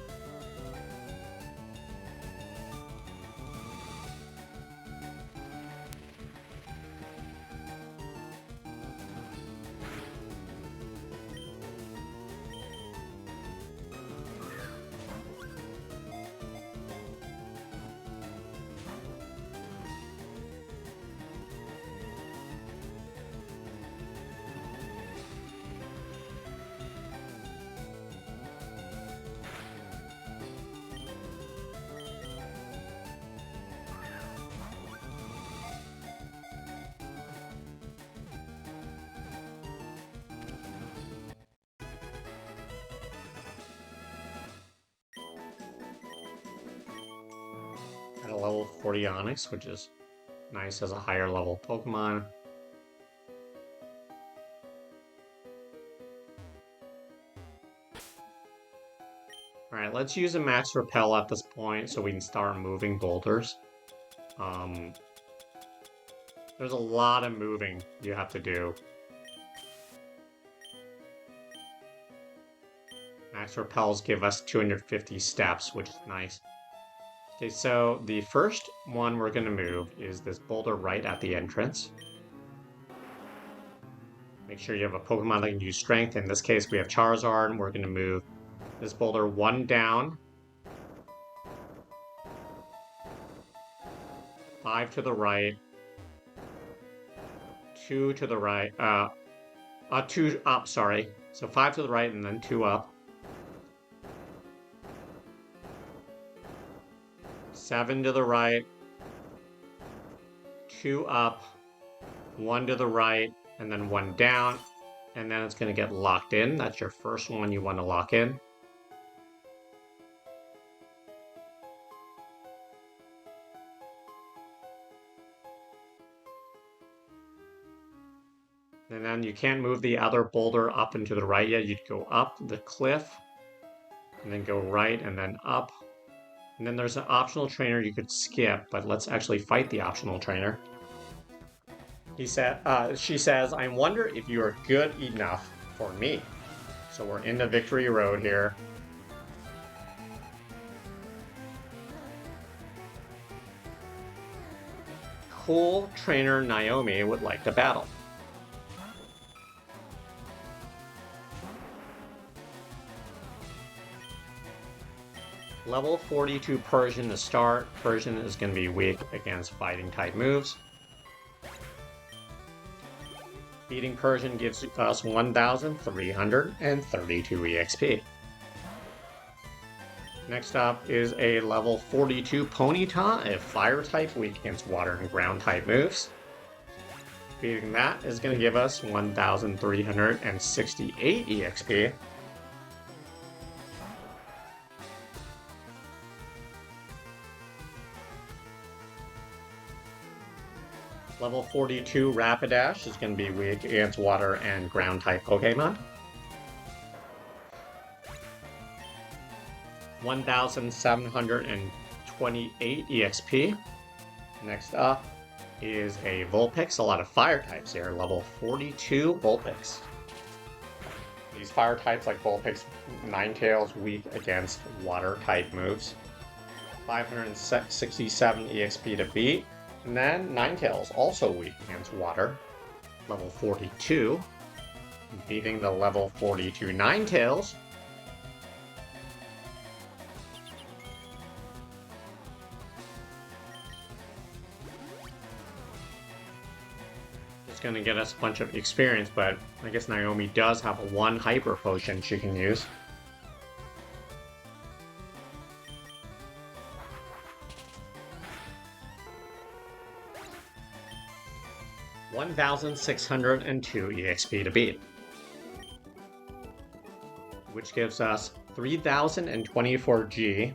At a level 40 Onyx, which is nice as a higher level Pokemon. Alright, let's use a max repel at this point so we can start moving boulders. There's a lot of moving you have to do. Max repels give us 250 steps, which is nice. Okay, so the first one we're going to move is this boulder right at the entrance. Make sure you have a Pokemon that can use strength. In this case, we have Charizard, and we're going to move this boulder 1 down, 5 to the right, 2 to the right, 2 up, sorry. So 5 to the right and then 2 up. 7 to the right, 2 up, 1 to the right, and then 1 down, and then it's going to get locked in. That's your first one you want to lock in. And then you can't move the other boulder up and to the right yet. You'd go up the cliff, and then go right, and then up. And then there's an optional trainer you could skip, but let's actually fight the optional trainer. She says, I wonder if you are good enough for me. So we're in the Victory Road here. Cool trainer Naomi would like to battle. Level 42 Persian to start. Persian is going to be weak against fighting type moves. Beating Persian gives us 1,332 EXP. Next up is a level 42 Ponyta, a fire type weak against water and ground type moves. Beating that is going to give us 1,368 EXP. Level 42 Rapidash is going to be weak against water and ground type Pokemon. 1,728 EXP. Next up is a Vulpix. A lot of fire types here. Level 42 Vulpix. These fire types like Vulpix, Ninetales, weak against water type moves. 567 EXP to beat. And then Ninetales, also weak against water. Level 42. Beating the level 42 Ninetales. It's going to get us a bunch of experience, but I guess Naomi does have one Hyper Potion she can use. $1,602 EXP to beat, which gives us 3,024 G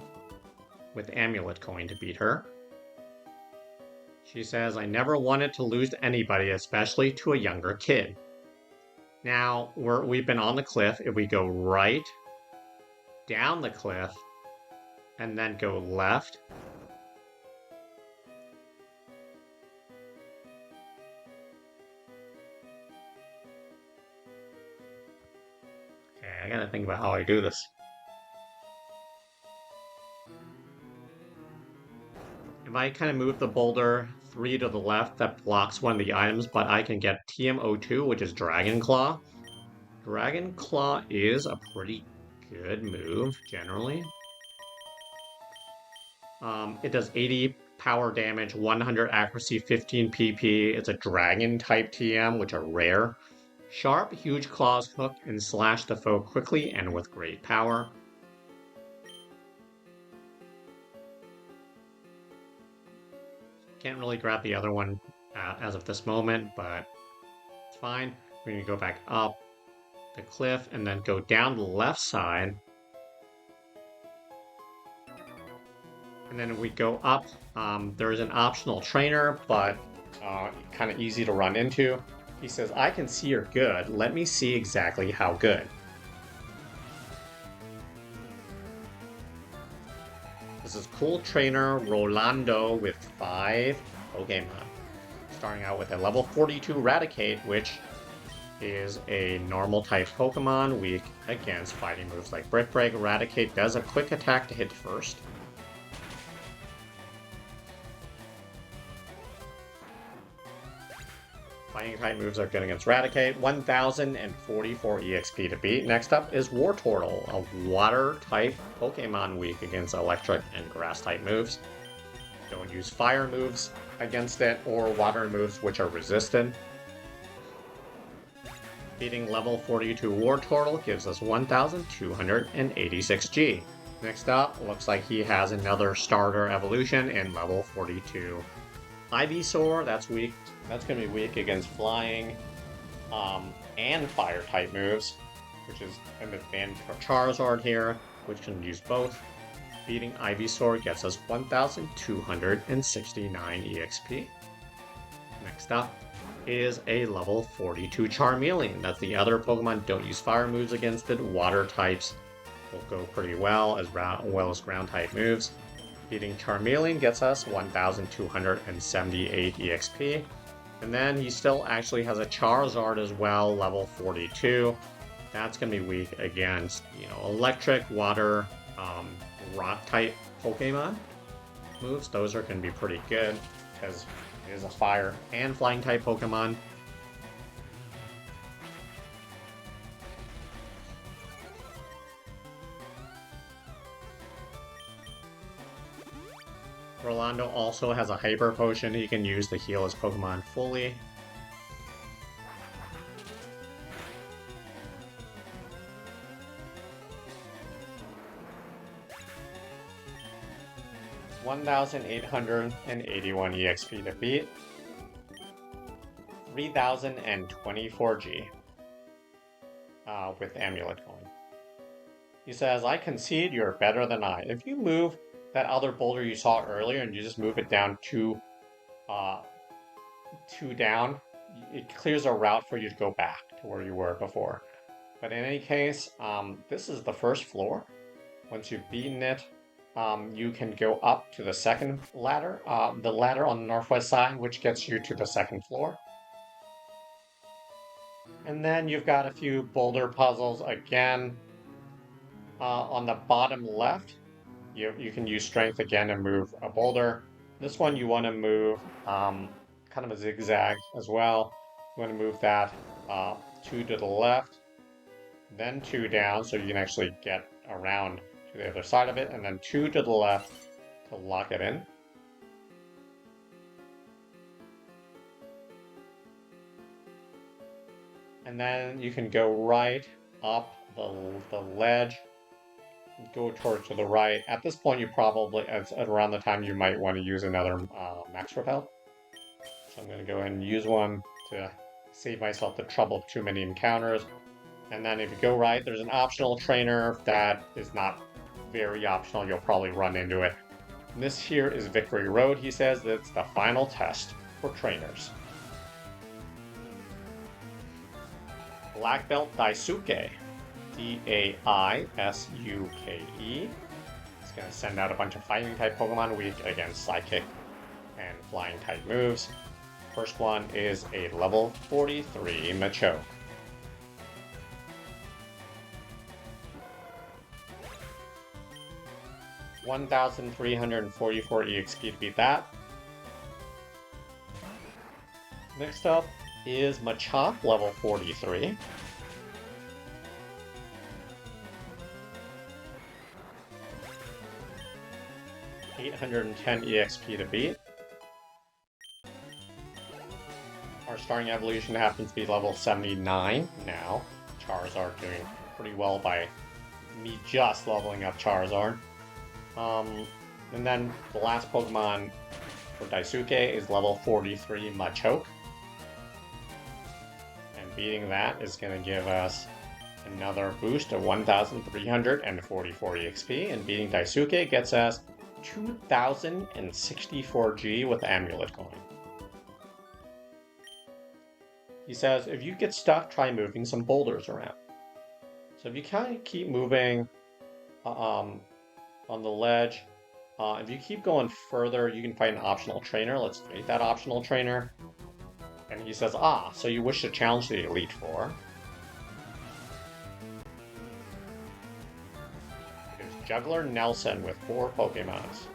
with Amulet Coin to beat her. She says, I never wanted to lose to anybody, especially to a younger kid. Now, we've been on the cliff. If we go right, down the cliff, and then go left, okay, I gotta think about how I do this. If I kind of move the boulder 3 to the left, that blocks one of the items, but I can get TM02, which is Dragon Claw. Dragon Claw is a pretty good move, generally. It does 80 power damage, 100 accuracy, 15 PP. It's a Dragon type TM, which are rare. Sharp, huge claws hook and slash the foe quickly and with great power. Can't really grab the other one as of this moment, but it's fine. We're going to go back up the cliff and then go down the left side. And then we go up. There's an optional trainer, but kind of easy to run into. He says, I can see you're good. Let me see exactly how good. This is cool trainer Rolando with 5 Pokemon. Starting out with a level 42 Raticate, which is a normal type Pokemon, weak against fighting moves like Brick Break. Raticate does a quick attack to hit first. Fighting type moves are good against Raticate. 1,044 EXP to beat. Next up is Wartortle, a water type Pokemon weak against electric and grass type moves. Don't use fire moves against it or water moves which are resistant. Beating level 42 Wartortle gives us 1,286 G. Next up, looks like he has another starter evolution in level 42. Ivysaur, that's weak. That's going to be weak against flying and fire type moves, which is an advantage for Charizard here, which can use both. Beating Ivysaur gets us 1,269 EXP. Next up is a level 42 Charmeleon. That's the other Pokemon. Don't use fire moves against it. Water types will go pretty well as ground type moves. Beating Charmeleon gets us 1,278 EXP. And then he still actually has a Charizard as well, level 42. That's going to be weak against, electric, water, rock type Pokemon moves. Those are going to be pretty good because it is a fire and flying type Pokemon. Rolando also has a Hyper Potion he can use to heal his Pokemon fully. $1,881 EXP to beat. 3,024 G with Amulet Coin. He says, I concede you're better than I. If you move that other boulder you saw earlier and you just move it down 2 2 down, it clears a route for you to go back to where you were before. But in any case, this is the first floor. Once you've beaten it, you can go up to the second ladder, the ladder on the northwest side, which gets you to the second floor. And then you've got a few boulder puzzles again. On the bottom left, you can use strength again and move a boulder. This one you want to move kind of a zigzag as well. You want to move that 2 to the left, then 2 down so you can actually get around to the other side of it, and then 2 to the left to lock it in. And then you can go right up the ledge, go towards to the right. At this point, you probably, at around the time, you might want to use another max repel. So I'm going to go ahead and use one to save myself the trouble of too many encounters. And then if you go right, there's an optional trainer that is not very optional. You'll probably run into it. And this here is Victory Road. He says that's the final test for trainers. Black Belt Daisuke, Daisuke. It's going to send out a bunch of fighting type Pokemon weak against psychic and flying type moves. First one is a level 43 Machoke. $1,344 EXP to beat that. Next up is Machop, level 43. $810 EXP to beat. Our starting evolution happens to be level 79 now. Charizard doing pretty well by me just leveling up Charizard. And then the last Pokemon for Daisuke is level 43 Machoke. And beating that is going to give us another boost of 1,344 EXP. And beating Daisuke gets us 2,064 G with Amulet Coin. He says, if you get stuck, try moving some boulders around. So if you kind of keep moving on the ledge, if you keep going further, you can find an optional trainer. Let's create that optional trainer. And he says, so you wish to challenge the Elite Four. Here's Juggler Nelson with 4 Pokemons.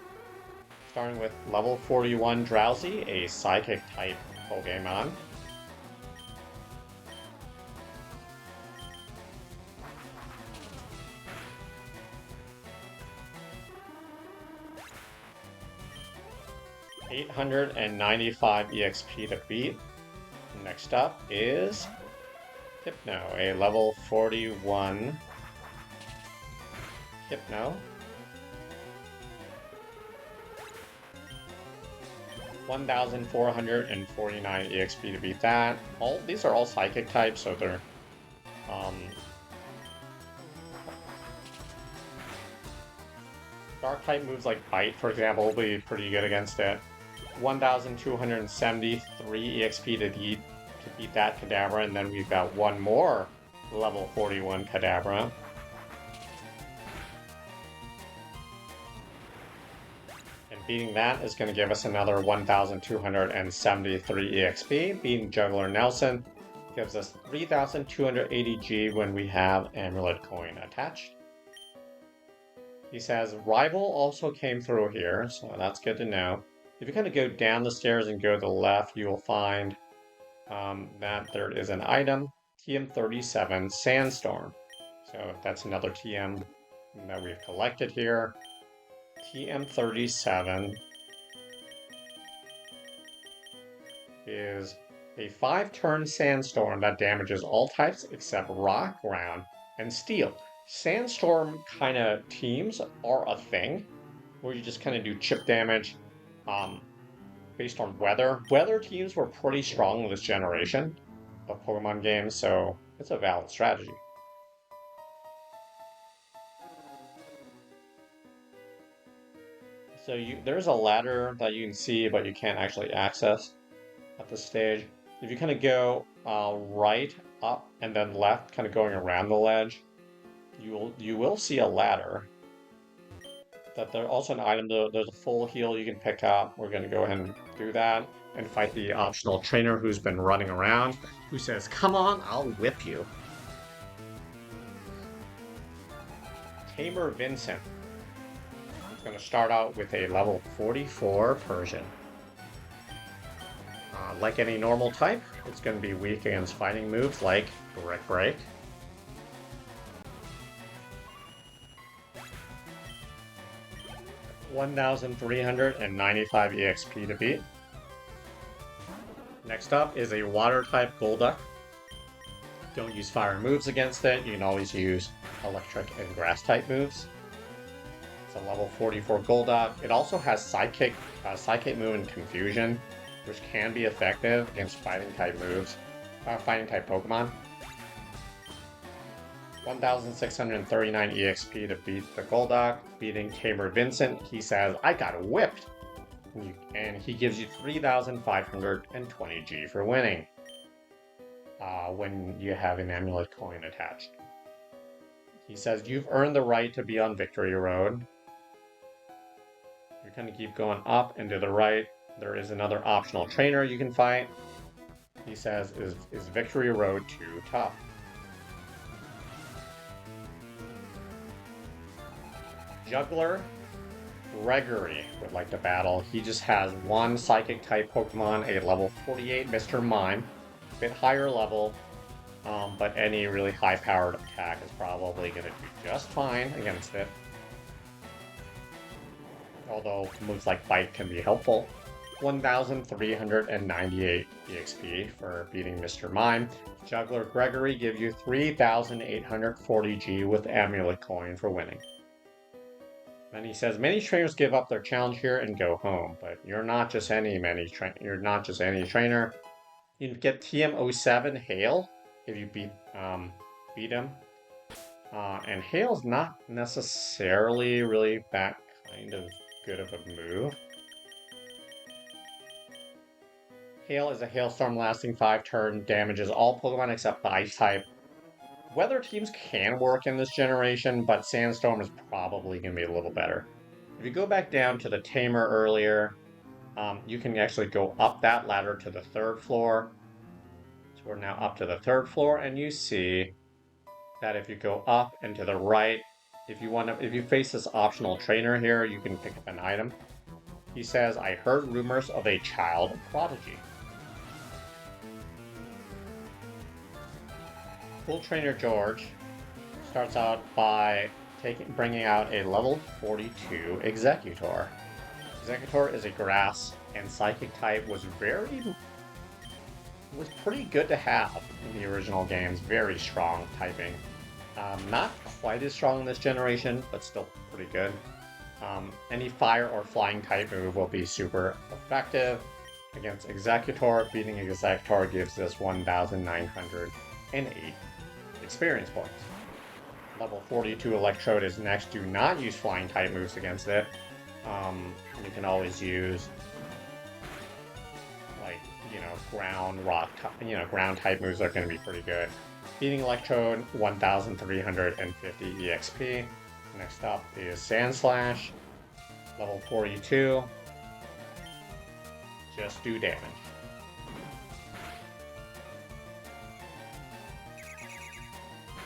Starting with level 41 Drowsy, a Psychic type Pokemon. $895 EXP to beat. Next up is Hypno, a level 41 Hypno. 1,449 EXP to beat that. These are all psychic types, so they're dark type moves like Bite, for example, will be pretty good against it. 1,273 EXP to beat that Kadabra, and then we've got one more level 41 Kadabra. And beating that is going to give us another 1,273 EXP. Beating Juggler Nelson gives us 3,280 G when we have Amulet Coin attached. He says, Rival also came through here, so that's good to know. If you kind of go down the stairs and go to the left, you will find that there is an item, TM37 Sandstorm. So that's another TM that we've collected here. TM37 is a 5-turn Sandstorm that damages all types except Rock, Ground, and Steel. Sandstorm kind of teams are a thing where you just kind of do chip damage based on weather. Weather teams were pretty strong in this generation of Pokemon games, so it's a valid strategy. So there's a ladder that you can see, but you can't actually access at this stage. If you kind of go right, up, and then left, kind of going around the ledge, you will see a ladder. That there's also an item, there's a full heal you can pick up. We're going to go ahead and do that and fight the optional trainer who's been running around, who says, "Come on, I'll whip you." Tamer Vincent. It's going to start out with a level 44 Persian. Like any normal type, it's going to be weak against fighting moves like Brick Break. $1,395 EXP to beat. Next up is a water type Golduck. Don't use fire moves against it. You can always use electric and grass type moves. It's a level 44 Golduck. It also has Psychic move and Confusion, which can be effective against fighting type moves, fighting type Pokemon. 1,639 EXP to beat the Golduck, beating Tamer Vincent. He says, "I got whipped," and he gives you 3,520 G for winning when you have an amulet coin attached. He says, "You've earned the right to be on Victory Road." You're going to keep going up and to the right. There is another optional trainer you can fight. He says, is Victory Road too tough? Juggler Gregory would like to battle. He just has one Psychic type Pokemon, a level 48 Mr. Mime. A bit higher level, but any really high powered attack is probably going to do just fine against it. Although moves like Bite can be helpful. 1,398 EXP for beating Mr. Mime. Juggler Gregory gives you 3,840 G with Amulet Coin for winning. Then he says, "Many trainers give up their challenge here and go home, but you're not just any trainer. You get TM07 Hail if you beat him. And Hail's not necessarily really that kind of good of a move. Hail is a hailstorm lasting 5 turns, damages all Pokemon except the Ice type. Weather teams can work in this generation, but Sandstorm is probably going to be a little better. If you go back down to the Tamer earlier, you can actually go up that ladder to the 3rd floor. So we're now up to the 3rd floor, and you see that if you go up and to the right, if you face this optional trainer here, you can pick up an item. He says, "I heard rumors of a child prodigy." Cool Trainer George starts out by bringing out a level 42 Executor. Executor is a grass and psychic type, was pretty good to have in the original games. Very strong typing. Not quite as strong in this generation, but still pretty good. Any fire or flying type move will be super effective against Executor. Beating Executor gives us 1,908 experience points. Level 42 Electrode is next. Do not use flying type moves against it. You can always use ground type moves are going to be pretty good. Beating Electrode, 1,350 EXP. Next up is Sandslash, level 42. Just do damage.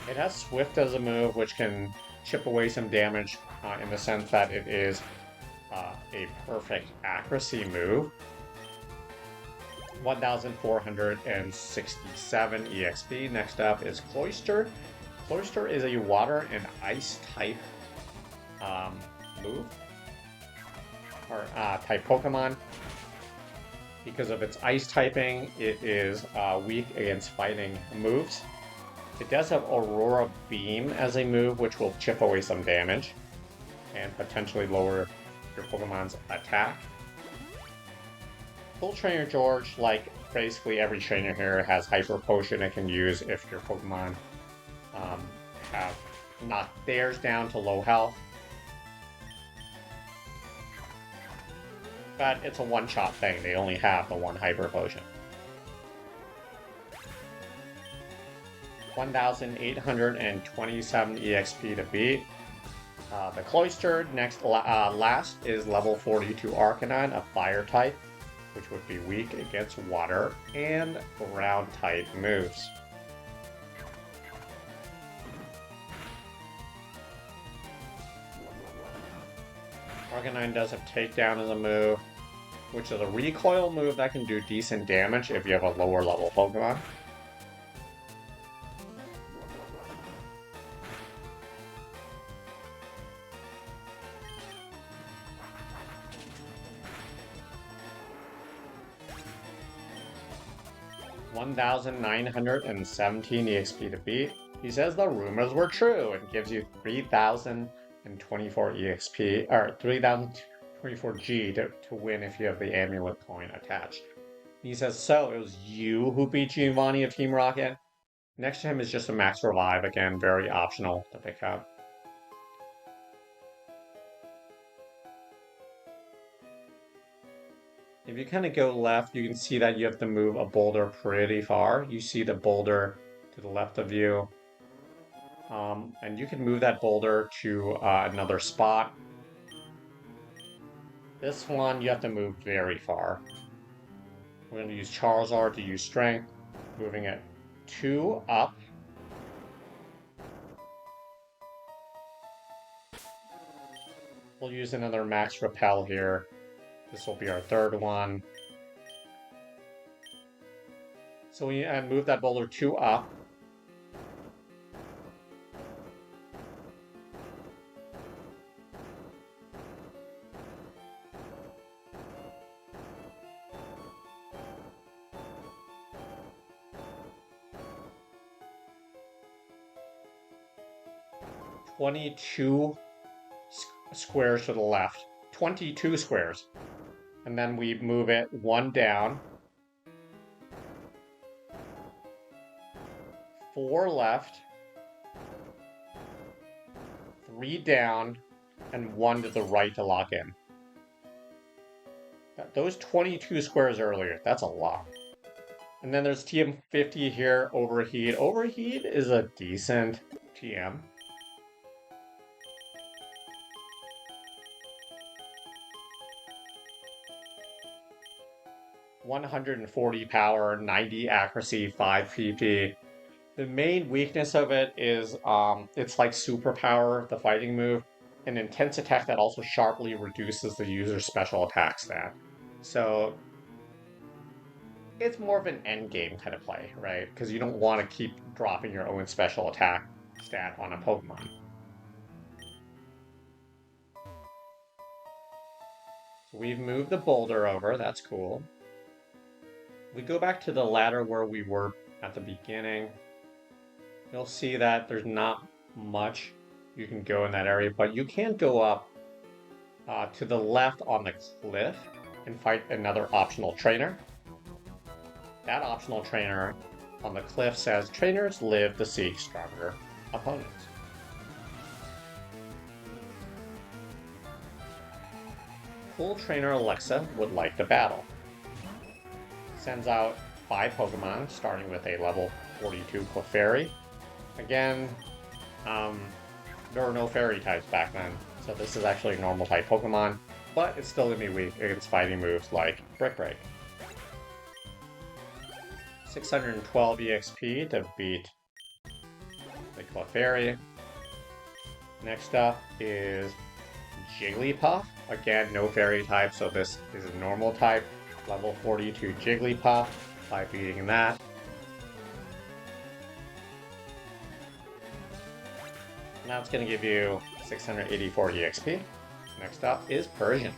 It has Swift as a move, which can chip away some damage in the sense that it is a perfect accuracy move. 1,467 EXP. Next up is Cloyster. Cloyster is a water and ice type move, or type Pokemon. Because of its ice typing, it is weak against fighting moves. It does have Aurora Beam as a move, which will chip away some damage and potentially lower your Pokemon's attack. Full Trainer George, like basically every trainer here, has Hyper Potion it can use if your Pokemon have knocked theirs down to low health. But it's a one-shot thing. They only have the one Hyper Potion. 1,827 EXP to beat. The Cloistered last is level 42 Arcanine, a fire type, which would be weak against water and ground type moves. Arcanine does have Takedown as a move, which is a recoil move that can do decent damage if you have a lower level Pokemon. $1,917 EXP to beat. He says the rumors were true and gives you 3,024 EXP, or 3,024 G to win if you have the amulet coin attached. He says, so it was you who beat Giovanni of Team Rocket? Next to him is just a max revive, again, very optional to pick up. If you kind of go left, you can see that you have to move a boulder pretty far. You see the boulder to the left of you. And you can move that boulder to another spot. This one, you have to move very far. We're going to use Charizard to use Strength, moving it 2 up. We'll use another Max Repel here. This will be our third one. So we move that boulder 2 up. $22 squares to the left. 22 squares. And then we move it 1 down. 4 left. 3 down. And 1 to the right to lock in. Those 22 squares earlier, that's a lot. And then there's TM50 here, Overheat. Overheat is a decent TM. $140 power, 90 accuracy, 5 PP. The main weakness of it is it's like Superpower, the fighting move, an intense attack that also sharply reduces the user's special attack stat. So it's more of an endgame kind of play, right? Because you don't want to keep dropping your own special attack stat on a Pokemon. So we've moved the boulder over, that's cool. We go back to the ladder where we were at the beginning. You'll see that there's not much you can go in that area, but you can go up to the left on the cliff and fight another optional trainer. That optional trainer on the cliff says, trainers live to seek stronger opponents. Full Trainer Alexa would like to battle. Sends out 5 Pokemon, starting with a level 42 Clefairy. Again, there were no fairy types back then, so this is actually a normal type Pokemon, but it's still going to be weak against fighting moves like Brick Break. 612 EXP to beat the Clefairy. Next up is Jigglypuff. Again, no fairy type, so this is a normal type. Level 42 Jigglypuff by beating that. Now it's going to give you 684 EXP. Next up is Persian.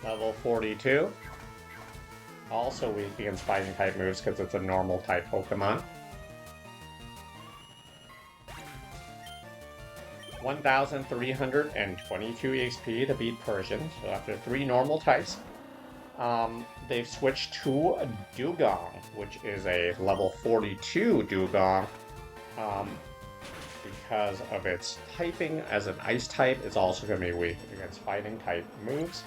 Level 42. Also weak against fighting type moves because it's a normal type Pokemon. 1,322 EXP to beat Persian. So after 3 normal types, they've switched to a Dugong, which is a level 42 Dugong. Because of its typing as an ice type, it's also going to be weak against fighting type moves.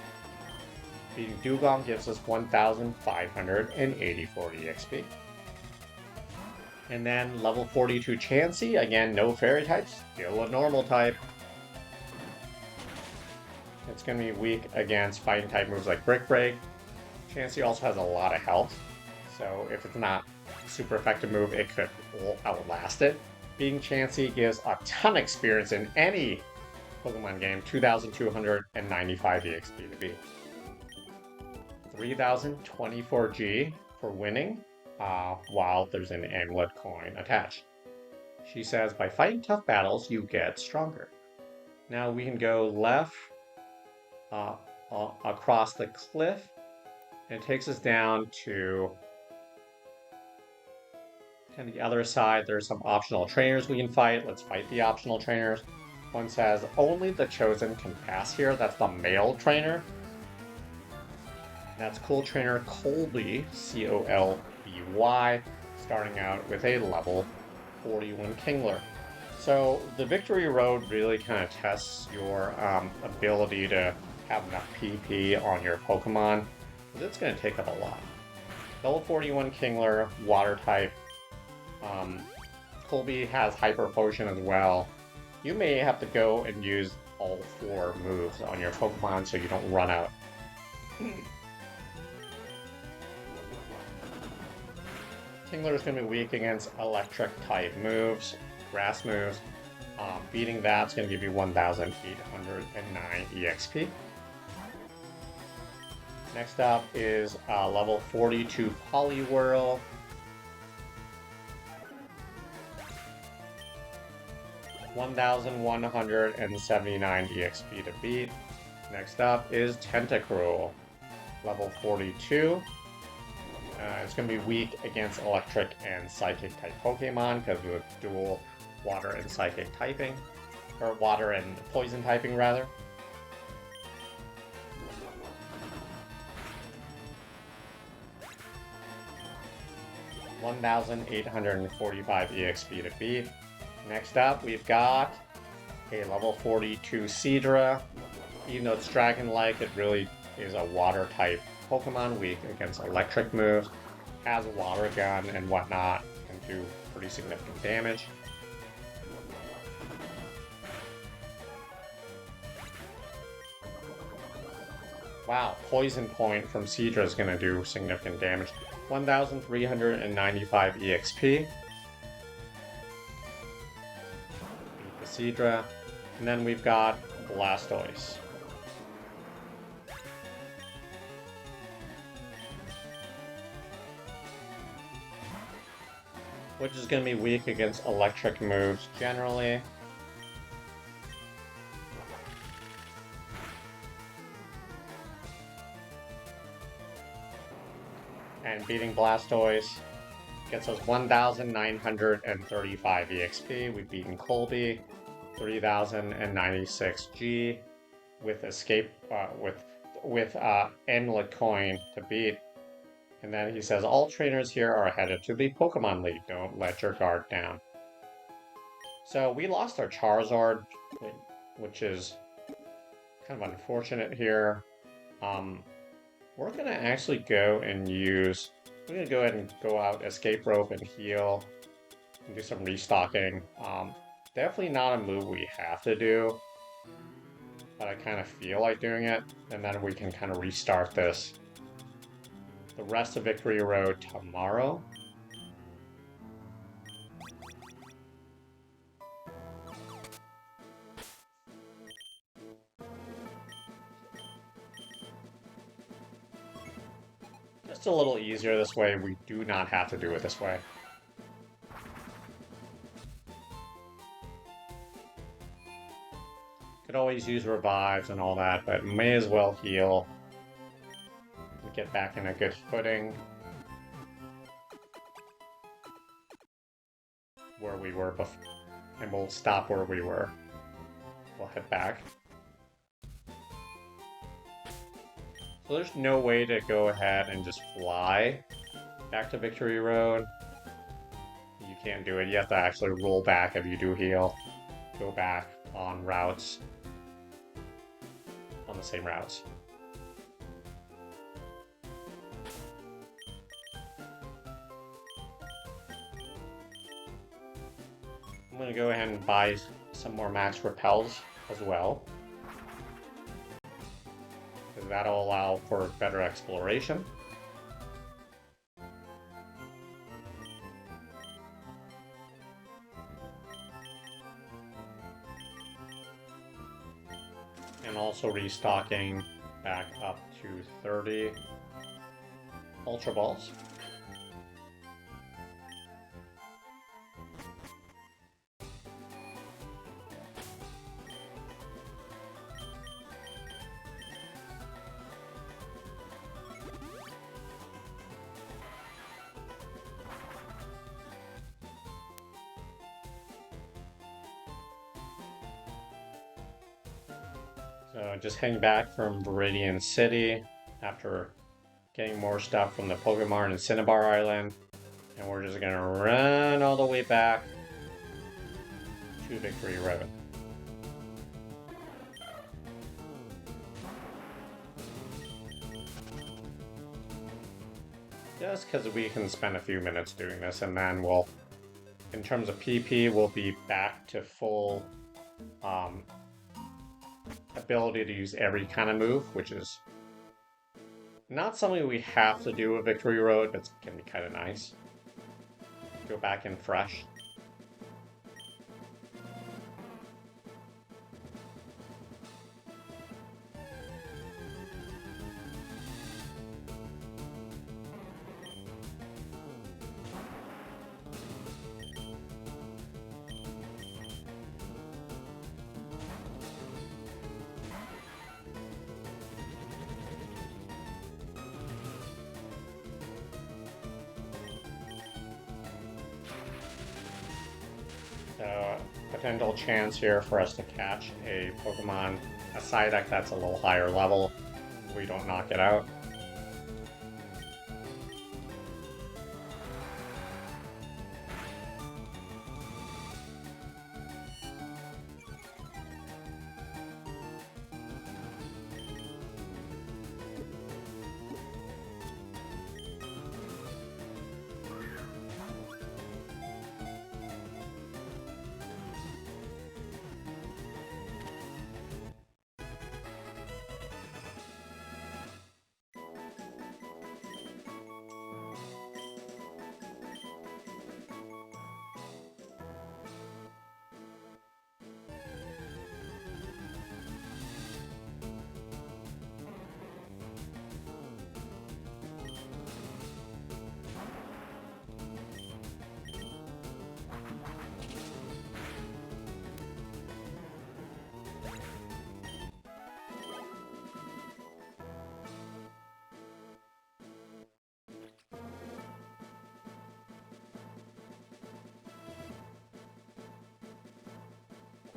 Beating Dugong gives us 1,584 EXP. And then level 42 Chansey, again, no fairy types, still a normal type. It's going to be weak against fighting type moves like Brick Break. Chansey also has a lot of health, so if it's not a super effective move, it could outlast it. Being Chansey gives a ton of experience in any Pokemon game, 2,295 EXP to beat. 3,024 G for winning, while there's an amulet coin attached. She says, by fighting tough battles, you get stronger. Now we can go left across the cliff, and it takes us down to kind of the other side. There's some optional trainers we can fight. Let's fight the optional trainers. One says, only the chosen can pass here. That's the male trainer. That's Cool Trainer Colby, Colby, starting out with a level 41 Kingler. So the Victory Road really kind of tests your ability to have enough PP on your Pokemon, because it's going to take up a lot. Level 41 Kingler, Water type. Colby has Hyper Potion as well. You may have to go and use all 4 moves on your Pokemon so you don't run out. Kingler is going to be weak against electric type moves, grass moves. Beating that's going to give you 1,809 EXP. Next up is level 42 Poliwag. $1,179 EXP to beat. Next up is Tentacruel, level 42. It's going to be weak against electric and psychic type Pokemon because of the dual water and psychic typing, or water and poison typing rather. $1,845 EXP to beat. Next up, we've got a level 42 Seadra. Even though it's dragon-like, it really is a water-type Pokemon, weak against electric moves, has a water gun and whatnot, can do pretty significant damage. Wow, Poison Point from Seadra is going to do significant damage. 1,395 EXP. Beat the Seadra. And then we've got Blastoise. Which is going to be weak against electric moves generally. And beating Blastoise gets us 1,935 EXP. We've beaten Colby, 3,096 G with escape with Amulet Coin to beat. And then he says, all trainers here are headed to the Pokemon League. Don't let your guard down. So we lost our Charizard, which is kind of unfortunate here. We're going to actually go and use... We're going to go ahead and go out, Escape Rope, and heal. And do some restocking. Definitely not a move we have to do. But I kind of feel like doing it. And then we can kind of restart this. The rest of Victory Road tomorrow. Just a little easier this way. We do not have to do it this way. Could always use revives and all that, but may as well heal. Get back in a good footing. Where we were before. And we'll stop where we were. We'll head back. So there's no way to go ahead and just fly back to Victory Road. You can't do it. You have to actually roll back if you do heal. Go back on routes. On the same routes. going to go ahead and buy some more max repels as well, because that'll allow for better exploration. And also restocking back up to 30 Ultra Balls. So just heading back from Viridian City after getting more stuff from the Pokemon and Cinnabar Island. And we're just gonna run all the way back to Victory Road. Just because we can spend a few minutes doing this, and then we'll, in terms of PP, we'll be back to full ability to use every kind of move, which is not something we have to do with Victory Road, but it can be kind of nice. Go back in fresh. So, potential chance here for us to catch a Pokemon, a Psyduck that's a little higher level, if we don't knock it out.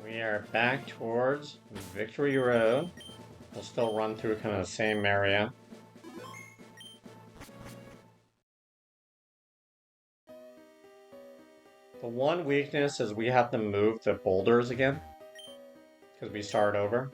We are back towards Victory Road. We'll still run through kind of the same area. The one weakness is we have to move the boulders again, because we start over.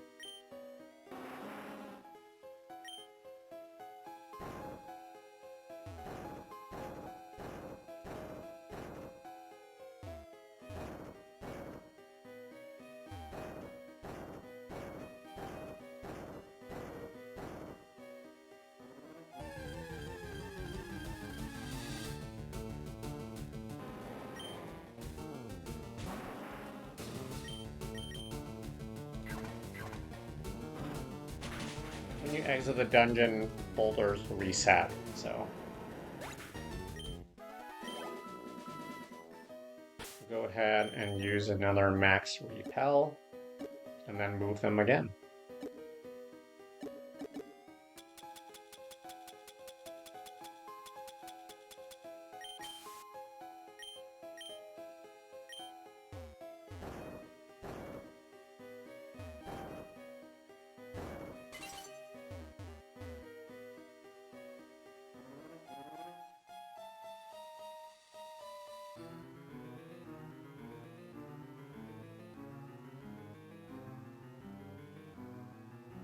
When you exit the dungeon, boulders reset, so go ahead and use another max repel, and then move them again.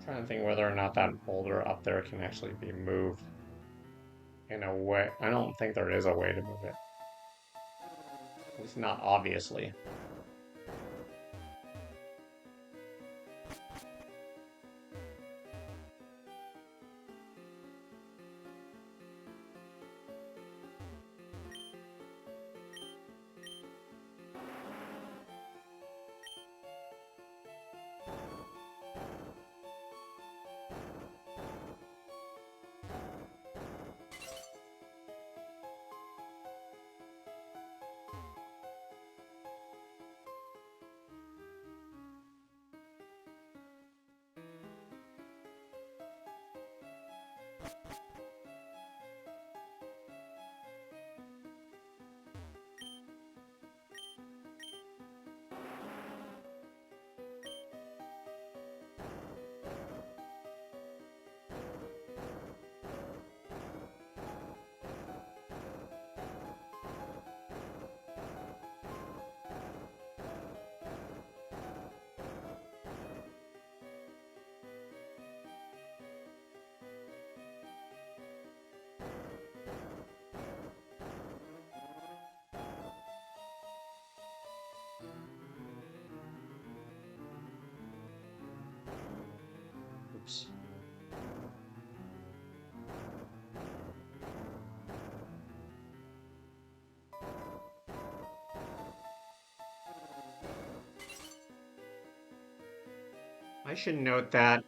Trying to think whether or not that boulder up there can actually be moved in a way. I don't think there is a way to move it. At least not obviously. I should note that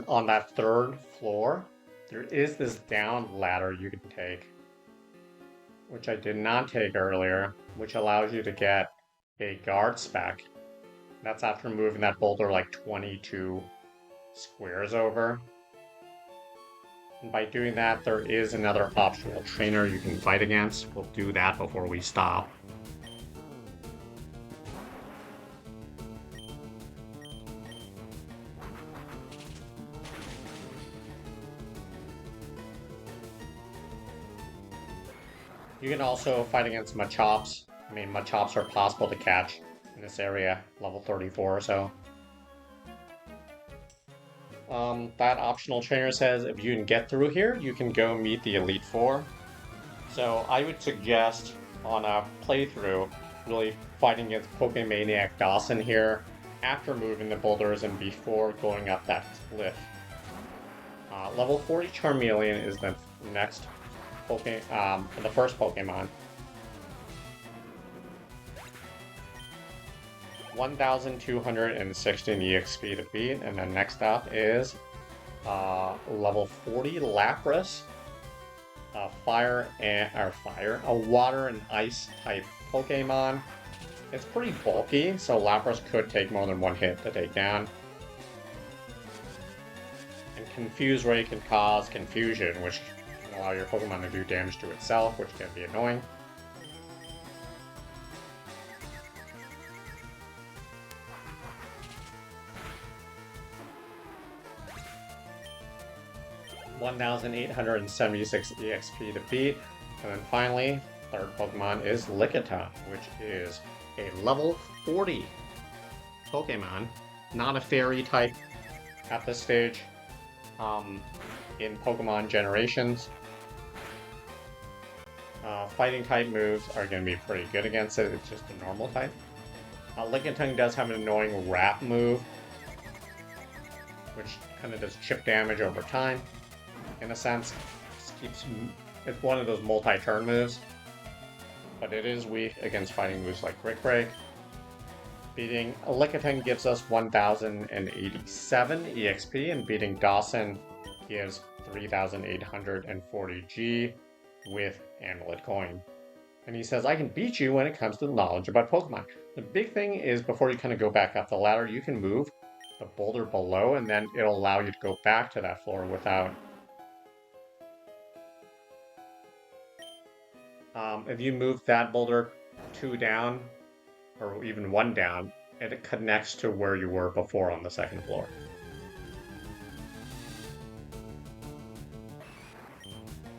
on that third floor, there is this down ladder you can take, which I did not take earlier, which allows you to get a guard spec. That's after moving that boulder like 22 squares over. And by doing that, there is another optional trainer you can fight against. We'll do that before we stop. You can also fight against Machops. I mean, Machops are possible to catch in this area, level 34 or so. That optional trainer says if you can get through here, you can go meet the Elite Four. So I would suggest on a playthrough, really fighting against Pokemaniac Dawson here after moving the boulders and before going up that cliff. Level 40 Charmeleon is the next the first Pokemon. 1,216 EXP to beat, and then next up is level 40 Lapras, a water and ice type Pokemon. It's pretty bulky, so Lapras could take more than one hit to take down. And Confuse Ray can cause confusion, which can allow your Pokemon to do damage to itself, which can be annoying. $1,876 EXP to beat. And then finally, third Pokemon is Lickitung, which is a level 40 Pokemon, not a fairy type at this stage in Pokemon Generations. Fighting type moves are going to be pretty good against it, it's just a normal type. Lickitung does have an annoying wrap move, which kind of does chip damage over time. In a sense, it's one of those multi-turn moves, but it is weak against fighting moves like Brick Break. Beating Lickitung gives us 1,087 EXP, and beating Dawson gives 3,840 G with Amulet Coin. And he says, I can beat you when it comes to the knowledge about Pokemon. The big thing is, before you kind of go back up the ladder, you can move the boulder below, and then it'll allow you to go back to that floor without... if you move that boulder 2 down, or even 1 down, it connects to where you were before on the second floor.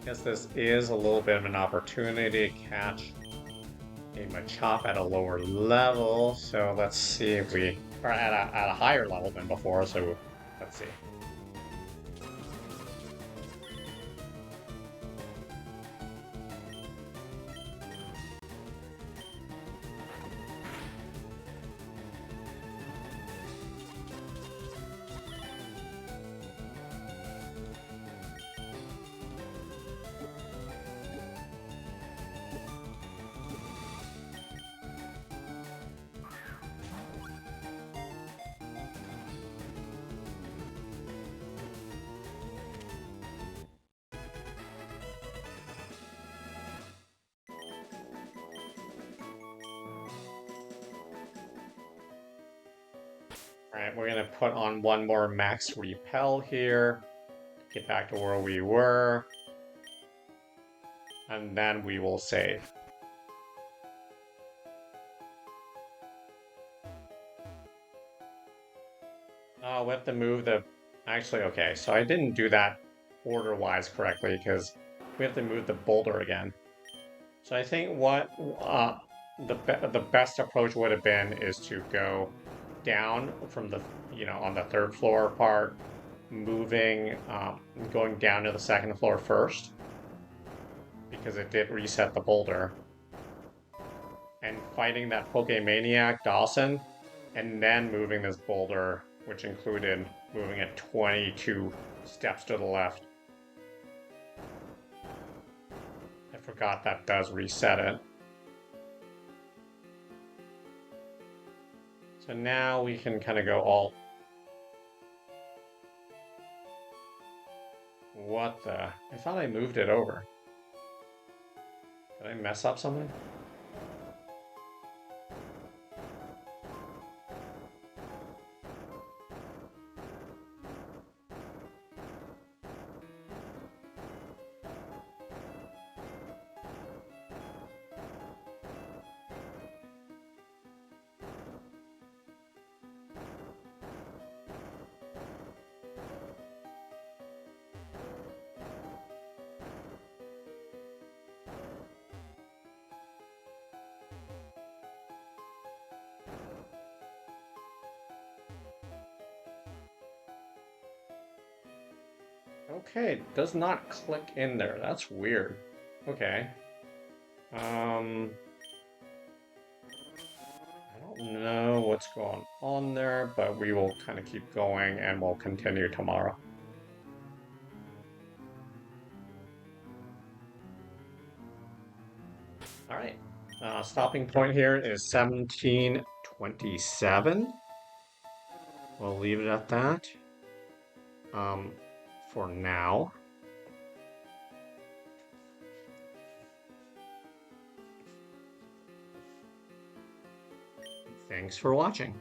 I guess this is a little bit of an opportunity to catch a Machop at a lower level, so let's see if we are at a higher level than before, so let's see. Alright, we're going to put on one more max repel here, get back to where we were, and then we will save. Oh, we have to move the... Actually, okay, so I didn't do that order-wise correctly, because we have to move the boulder again. So I think what the best approach would have been is to go down from the, on the third floor part, moving, going down to the second floor first, because it did reset the boulder, and fighting that Pokemaniac Dawson, and then moving this boulder, which included moving it 22 steps to the left. I forgot that does reset it. So now we can kind of go all... What the? I thought I moved it over. Did I mess up something? Okay, it does not click in there. That's weird. Okay. I don't know what's going on there, but we will kind of keep going and we'll continue tomorrow. All right. Stopping point here is 1727. We'll leave it at that. For now. Thanks for watching.